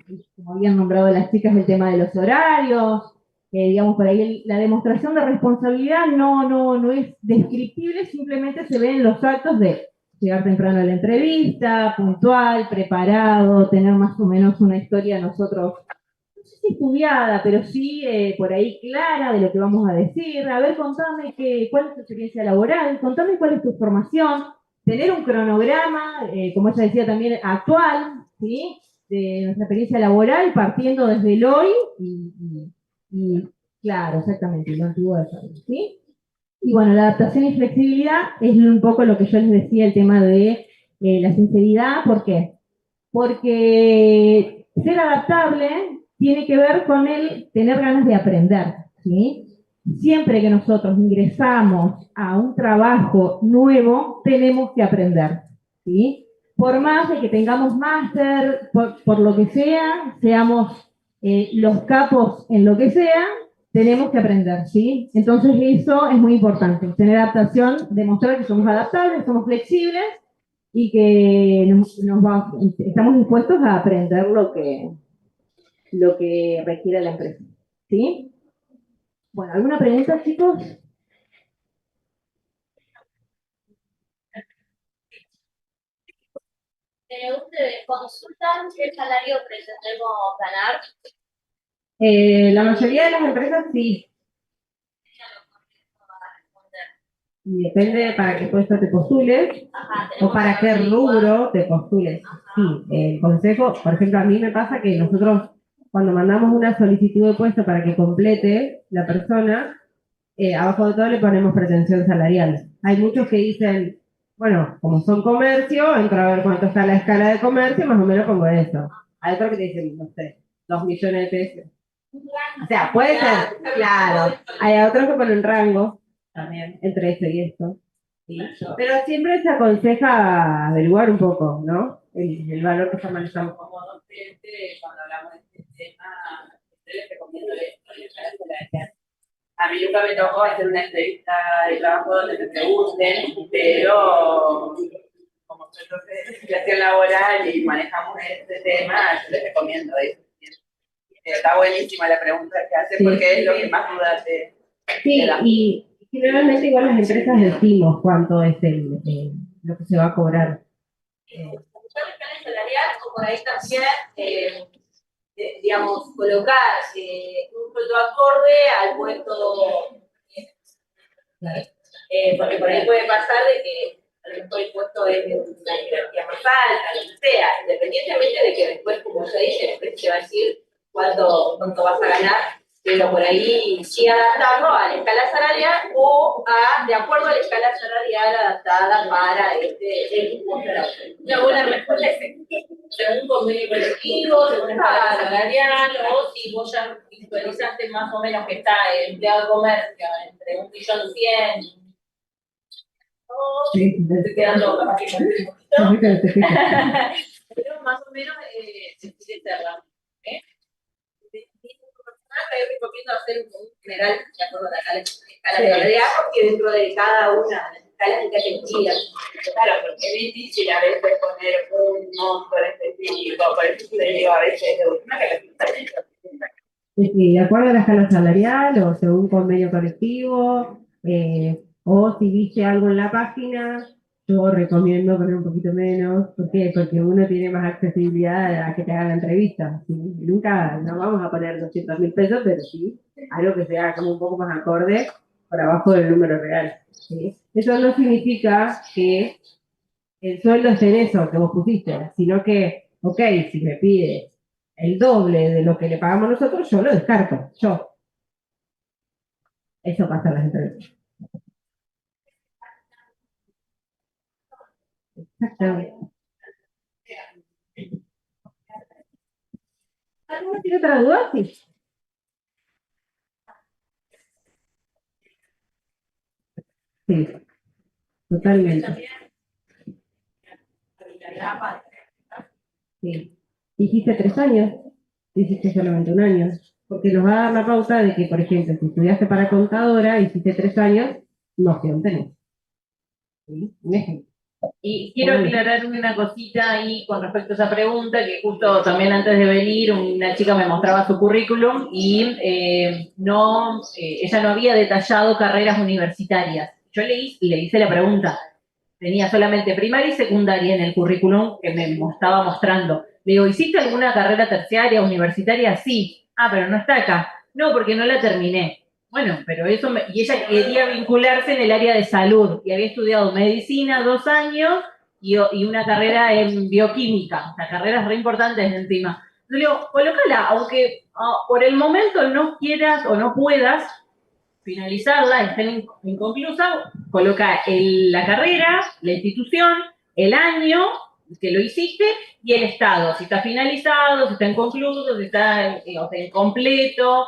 habían nombrado las chicas, el tema de los horarios, digamos, por ahí la demostración de responsabilidad no es descriptible, simplemente se ve en los actos de llegar temprano a la entrevista, puntual, preparado, tener más o menos una historia nosotros, no sé si estudiada, pero sí por ahí clara de lo que vamos a decir. A ver, contame cuál es tu experiencia laboral, contame cuál es tu formación, tener un cronograma, como ella decía también, actual, ¿sí? De nuestra experiencia laboral, partiendo desde el hoy y Claro, exactamente, lo antiguo de Fermi, ¿sí? Y bueno, la adaptación y flexibilidad es un poco lo que yo les decía, el tema de la sinceridad. ¿Por qué? Porque ser adaptable tiene que ver con el tener ganas de aprender, ¿sí? Siempre que nosotros ingresamos a un trabajo nuevo, tenemos que aprender, ¿sí? Por más de que tengamos máster, por lo que sea, seamos los capos en lo que sea, tenemos que aprender, ¿sí? Entonces eso es muy importante, tener adaptación, demostrar que somos adaptables, somos flexibles y que estamos dispuestos a aprender lo que requiere la empresa, ¿sí? Bueno, ¿alguna pregunta, chicos? ¿Ustedes consultan qué salario pretendemos ganar? La mayoría de las empresas sí. Y depende para qué puesto te postules o para qué rubro te postules. Sí, el consejo, por ejemplo, a mí me pasa que nosotros cuando mandamos una solicitud de puesto para que complete la persona, abajo de todo le ponemos pretensión salarial. Hay muchos que dicen, bueno, como son comercio, entro a ver cuánto está la escala de comercio, más o menos pongo eso. Hay otros que te dicen, no sé, 2 millones de pesos. O sea, puede ser, claro. Hay otros que ponen rango también, entre esto y esto. ¿Sí? Pero siempre se aconseja averiguar un poco, ¿no? El valor que está manejando. Como docente, cuando hablamos de este tema, yo les recomiendo esto, a mí nunca me tocó hacer una entrevista de trabajo donde me pregunten, pero como soy de gestión laboral y manejamos este tema, yo les recomiendo eso. Está buenísima la pregunta que hace, porque es lo que más dudas te da. Y generalmente igual las empresas decimos cuánto es lo que se va a cobrar. Buscar la escala salarial o por ahí también, digamos, colocar un sueldo acorde al puesto. Porque por ahí puede pasar de que a lo mejor el puesto es de una jerarquía más alta, lo que sea, independientemente de que después, como ya dije, después se va a decir cuánto vas a ganar, pero por ahí sí adaptarlo a la escala salarial o de acuerdo a la escala salarial adaptada para el puesto laboral. Una buena respuesta es según convenio colectivo, según escala salarial, o si vos ya visualizaste más o menos que está el empleado de comercio entre 1.100.000. Sí, Estoy quedando capaz que un poquito. Pero más o menos se quiere cerrar. Yo recomiendo hacer un general de acuerdo a la escala salarial, porque dentro de cada una de las escalas hay categorías. Claro, porque es difícil a veces poner un monto específico, por eso te digo a veces una que de acuerdo a la escala salarial o según convenio colectivo, o si viste algo en la página, yo recomiendo poner un poquito menos. ¿Por qué? Porque uno tiene más accesibilidad a que te hagan la entrevista. ¿Sí? Nunca no vamos a poner 200.000 pesos, pero sí algo que sea como un poco más acorde por abajo del número real. ¿Sí? Eso no significa que el sueldo es en eso que vos pusiste, sino que, ok, si me pide el doble de lo que le pagamos nosotros, yo lo descarto, yo. Eso pasa en las entrevistas. Exactamente. ¿Alguno tiene otra duda? Sí. Sí, totalmente. Sí. Hiciste 3 años, hiciste solamente 1 año, porque nos va a dar la pauta de que, por ejemplo, si estudiaste para contadora, hiciste 3 años, no se tenés. ¿Sí? Un ejemplo. Y quiero aclarar una cosita ahí con respecto a esa pregunta, que justo también antes de venir una chica me mostraba su currículum y ella no había detallado carreras universitarias. Yo le hice la pregunta, tenía solamente primaria y secundaria en el currículum que me estaba mostrando. Le digo, ¿hiciste alguna carrera terciaria, universitaria? Sí. Ah, pero no está acá. No, porque no la terminé. Bueno, pero y ella quería vincularse en el área de salud y había estudiado medicina 2 años y una carrera en bioquímica, o sea, carreras re importantes encima. Yo digo, colócala, aunque por el momento no quieras o no puedas finalizarla, esté inconclusa, coloca la carrera, la institución, el año que lo hiciste y el estado, si está finalizado, si está inconcluso, si está o sea, incompleto,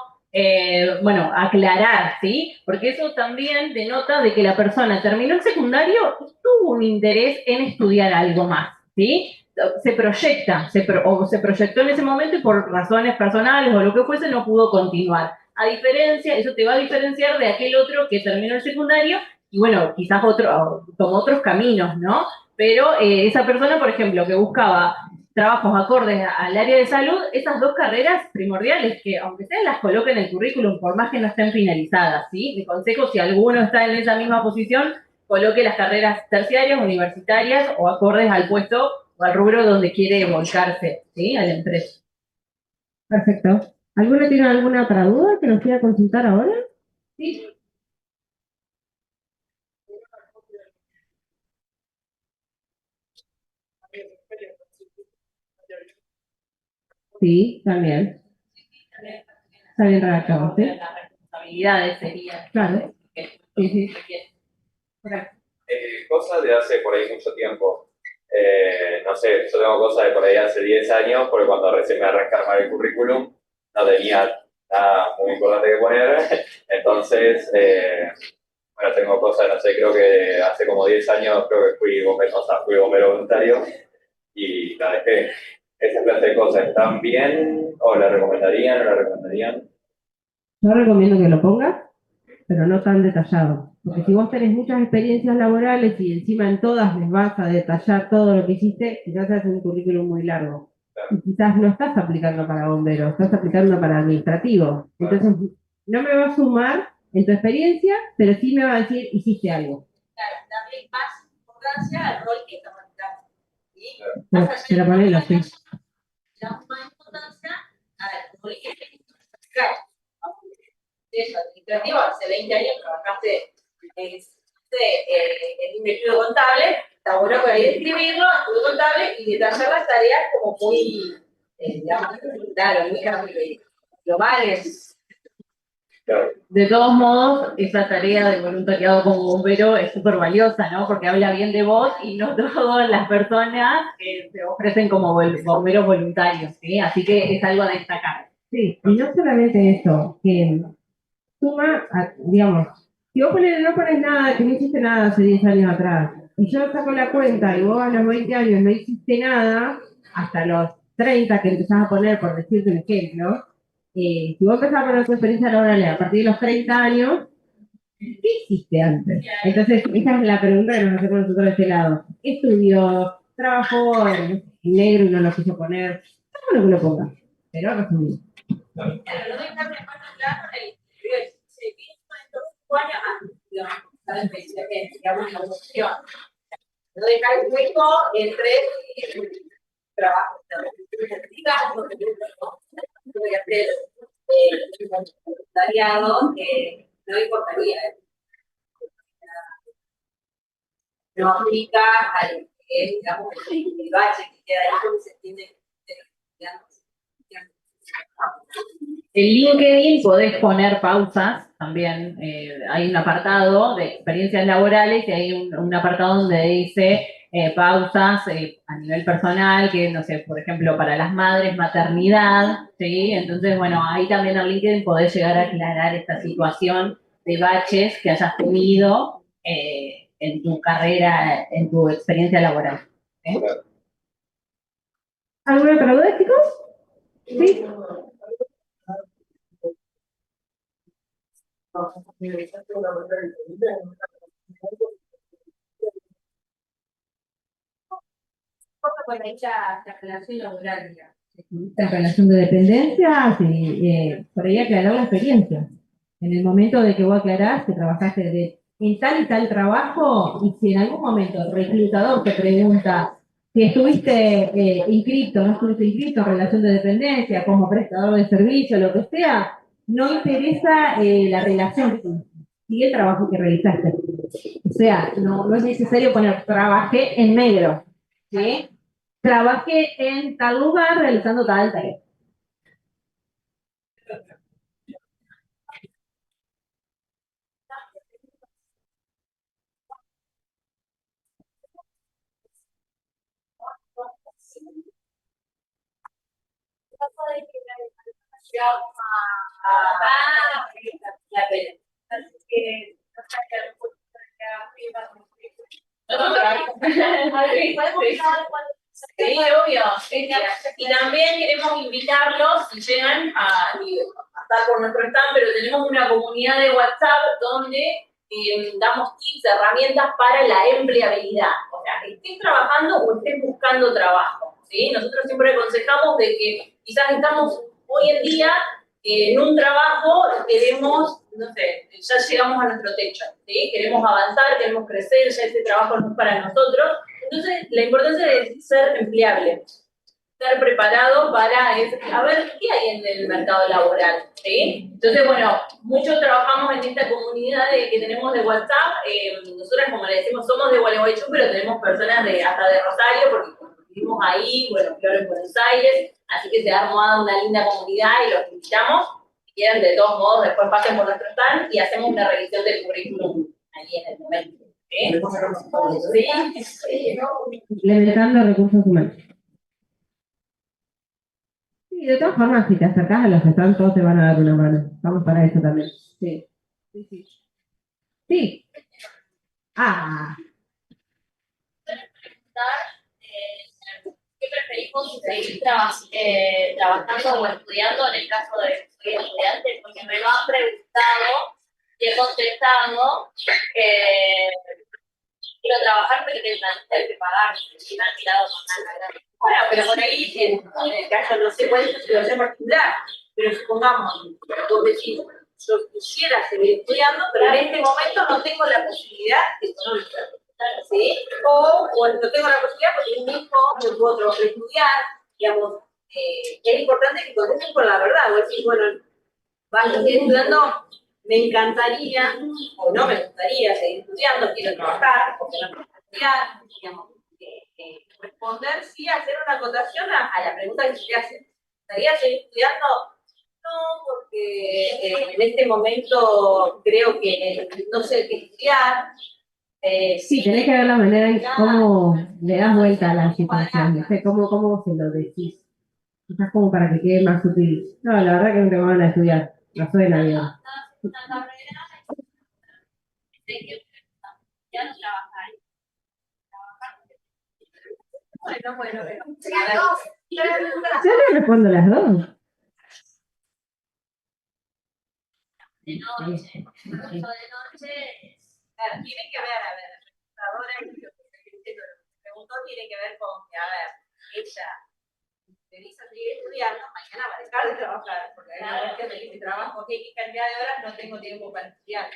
bueno, aclarar, ¿sí? Porque eso también denota de que la persona terminó el secundario y tuvo un interés en estudiar algo más, ¿sí? Se proyecta, o se proyectó en ese momento y por razones personales o lo que fuese no pudo continuar. A diferencia, eso te va a diferenciar de aquel otro que terminó el secundario y bueno, quizás tomó otros caminos, ¿no? Pero esa persona, por ejemplo, que buscaba trabajos acordes al área de salud, esas dos carreras primordiales, que aunque sea las coloque en el currículum, por más que no estén finalizadas, ¿sí? Mi consejo, si alguno está en esa misma posición, coloque las carreras terciarias, universitarias o acordes al puesto o al rubro donde quiere volcarse, ¿sí? A la empresa. Perfecto. ¿Alguno tiene alguna otra duda que nos quiera consultar ahora? Sí. Sí, también. Está bien redactado, ¿sí? Las responsabilidades serían. Claro. Sí, sí. Cosas de hace por ahí mucho tiempo. No sé, yo tengo cosas de por ahí hace 10 años, porque cuando recién me arranqué a armar el currículum, no tenía nada muy importante que poner. Entonces, bueno, tengo cosas, no sé, creo que hace como 10 años creo que fui bombero, o sea, fui bombero voluntario y la dejé. Esa clase de cosas, ¿están bien? ¿O la recomendarían? ¿O la recomendarían? Yo recomiendo que lo pongas, pero no tan detallado. Porque si vos tenés muchas experiencias laborales y encima en todas les vas a detallar todo lo que hiciste, quizás haces un currículum muy largo. Y quizás no estás aplicando para bombero, estás aplicando para administrativo. Entonces, no me va a sumar en tu experiencia, pero sí me va a decir, hiciste algo. Claro, darle más importancia al rol que estamos aplicando. ¿Sí? No, pero ponelo, sí. Damos más importancia al rol que claro, eso, administrativo, hace 20 años trabajaste en un estudio contable, está bueno por ahí describirlo, estudio contable y detallar las tareas como muy, digamos, claro, muy globales. De todos modos, esa tarea de voluntariado como bombero es súper valiosa, ¿no? Porque habla bien de vos y no todas las personas se ofrecen como bomberos voluntarios, ¿sí? Así que es algo a destacar. Sí, y no solamente eso, que suma, digamos, si vos no pones nada, que no hiciste nada hace 10 años atrás, y yo saco la cuenta y vos a los 20 años no hiciste nada, hasta los 30 que empezás a poner, por decirte un ejemplo, si vos empezás a poner tu experiencia laboral a partir de los 30 años, ¿qué hiciste antes? Entonces, esa es la pregunta que nos hacemos nosotros de este lado. ¿Qué estudió? ¿Trabajó en negro y no lo quiso poner? Está bueno que lo ponga, pero resumido. Claro, no dejar de mano claro el seguimiento de estos 5 años antes, digamos, la evolución. No dejar el hueco entre trabajo voy a hacer voluntariado, no importaría. No aplica al que es, digamos, el bache que queda ahí, porque se entiende, digamos. En LinkedIn podés poner pausas también. Hay un apartado de experiencias laborales y hay un apartado donde dice pausas a nivel personal, que no sé, por ejemplo, para las madres, maternidad, ¿sí? Entonces, bueno, ahí también en LinkedIn podés llegar a aclarar esta situación de baches que hayas tenido en tu carrera, en tu experiencia laboral. ¿Sí? ¿Alguna otra duda, chicos? ¿Sí? Con la relación laboral, digamos. En relación de dependencia, sí, por ahí aclarar la experiencia. En el momento de que vos aclarás que trabajaste en tal y tal trabajo, y si en algún momento el reclutador te pregunta si estuviste inscrito o no estuviste inscrito en relación de dependencia, como prestador de servicio, lo que sea, no interesa la relación que tuviste, y el trabajo que realizaste. O sea, no es necesario poner trabajé en negro, ¿sí? Trabajé en tal lugar realizando tal tarea. Sí, obvio. Y también queremos invitarlos, si llegan, a estar por nuestro stand, pero tenemos una comunidad de WhatsApp donde damos tips, herramientas para la empleabilidad. O sea, que estés trabajando o estés buscando trabajo. ¿Sí? Nosotros siempre aconsejamos de que quizás estamos hoy en día en un trabajo, queremos, no sé, ya llegamos a nuestro techo, ¿sí? Queremos avanzar, queremos crecer, ya ese trabajo no es para nosotros. Entonces, la importancia de ser empleable, estar preparado para a ver qué hay en el mercado laboral, ¿sí? Entonces, bueno, muchos trabajamos en esta comunidad que tenemos de WhatsApp. Nosotras, como le decimos, somos de Gualeguaychú, pero tenemos personas hasta de Rosario, porque vivimos ahí, bueno, claro, en Buenos Aires, así que se ha armado una linda comunidad y los invitamos. Si quieren, de todos modos, después pasen por nuestro stand y hacemos una revisión del currículum ahí en el momento. Sí. Implementando recursos humanos. Sí, de todas formas, si te acercas a los que están, todos te van a dar una mano. Vamos para eso también. Sí. Sí. Ah. ¿Qué preferimos seguir trabajando o estudiando en el caso de que soy estudiante? Porque me lo han preguntado y he contestado que quiero trabajar, pero que tener que pagar y me han tirado con una cara. Bueno, pero por ahí, en el caso, no sé cuál es tu situación particular, pero supongamos, vos decís, yo quisiera seguir estudiando, pero en este momento no tengo la posibilidad económica, ¿sí? O no tengo la posibilidad porque mi hijo no puedo trabajar estudiar, digamos, es importante que contesten con la verdad, vos decís, bueno, vas a seguir estudiando, me encantaría, o no me gustaría seguir estudiando, quiero trabajar, porque no quiero estudiar, digamos, responder, sí, hacer una acotación a la pregunta que se te hace. ¿Me gustaría seguir estudiando? No, porque en este momento creo que no sé qué estudiar. Sí, tenés que ver la manera en cómo le das vuelta a la situación, ¿viste? ¿Cómo se lo decís? Quizás como para que quede más sutil. No, la verdad que no tengo ganas de estudiar. No suena bien. Una carrera, ya no trabajar. Bueno. Yo le respondo las dos. De noche. De noche. Claro, tiene que ver, a ver, ahora lo que preguntó tiene que ver con que, a ver, ella Teresa sigue estudiando, mañana va a dejar de trabajar, porque hay una cuestión de que si trabajo X cantidad de horas no tengo tiempo para estudiar.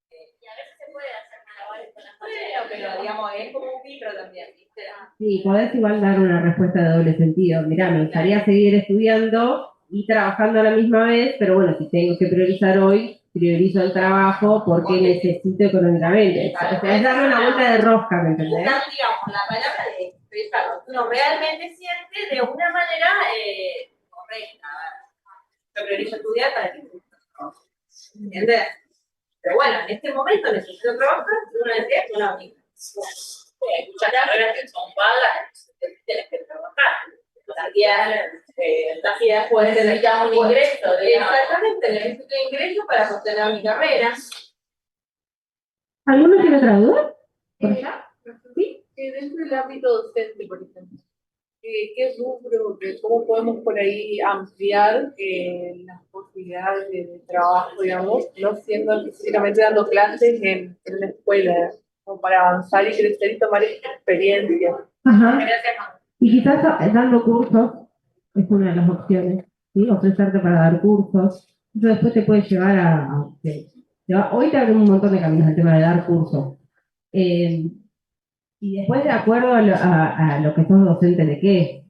Y a veces se puede hacer malabares con las Bueno, pero digamos, es como un filtro también, ¿viste? Sí, podés igual dar una respuesta de doble sentido. Mirá, me gustaría seguir estudiando y trabajando a la misma vez, pero bueno, si tengo que priorizar hoy, priorizo el trabajo porque necesito económicamente. O sea, es darle una vuelta de rosca, ¿me entendés? Usar, digamos, la palabra de expresar lo que uno realmente siente de una manera correcta. Yo priorizo estudiar para que ¿entiendes? Pero bueno, en este momento necesito trabajar, una necesidad económica. Hay muchas carreras que son pagas, tienes que trabajar. Taquías puede necesitar un ingreso. Exactamente, necesito ingreso para sostener mi carrera. ¿Alguno tiene otra duda? ¿Sí? Dentro del ámbito docente, por ejemplo, ¿qué rubro, cómo podemos por ahí ampliar las posibilidades de trabajo, digamos, no siendo específicamente dando clases en la escuela, como para avanzar y crecer y tomar experiencia? Ajá. Y quizás dando cursos es una de las opciones, ¿sí? Ofrecerte para dar cursos. Eso después te puede llevar hoy te abren un montón de caminos el tema de dar cursos. Y después de acuerdo a lo que sos docente de qué,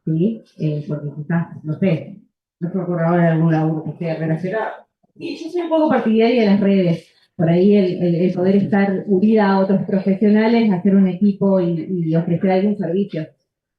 ¿sí? Porque quizás, no sé, no se me ocurre ahora algún laburo que esté relacionado. Y yo soy un poco partidaria de las redes. Por ahí el poder estar unida a otros profesionales, hacer un equipo y ofrecer algún servicio.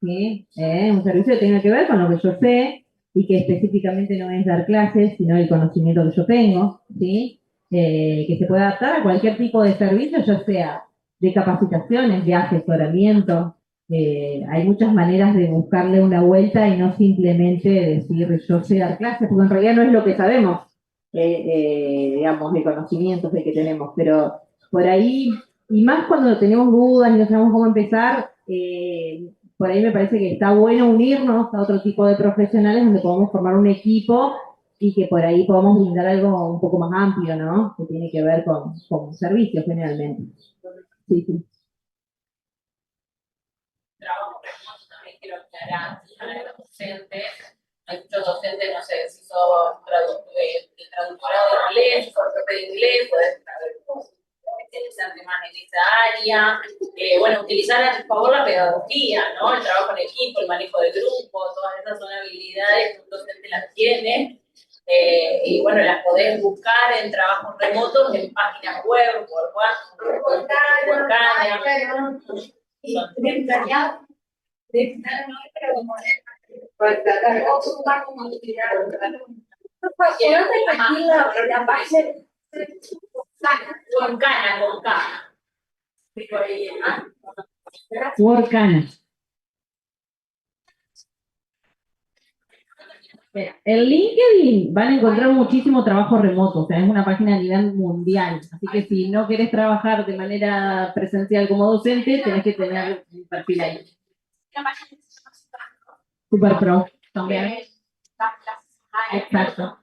¿Sí? Un servicio que tenga que ver con lo que yo sé y que específicamente no es dar clases, sino el conocimiento que yo tengo, ¿sí? Que se pueda adaptar a cualquier tipo de servicio, ya sea de capacitaciones, de asesoramiento, hay muchas maneras de buscarle una vuelta y no simplemente decir yo sé dar clases, porque en realidad no es lo que sabemos, digamos, de conocimientos de que tenemos, pero por ahí, y más cuando tenemos dudas y no sabemos cómo empezar, por ahí me parece que está bueno unirnos a otro tipo de profesionales donde podamos formar un equipo y que por ahí podamos brindar algo un poco más amplio, ¿no? Que tiene que ver con servicios generalmente. Sí, sí. Trabajo remoto también quiero aclarar a los docentes. Hay muchos docentes, no sé, si sos el traductorado de inglés, sos profe de inglés, podés especializarte más en esa área. Bueno, utilizar a tu favor la pedagogía, ¿no? El trabajo en equipo, el manejo de grupo, todas esas son habilidades que un docente las tiene. Y bueno, las podés buscar en trabajos remotos, en páginas web, por WhatsApp, por Workana. Workana, con K. Workana. En LinkedIn van a encontrar muchísimo trabajo remoto, o sea, es una página a nivel mundial, así que si no querés trabajar de manera presencial como docente, tenés que tener un perfil ahí. Super Pro también. Exacto.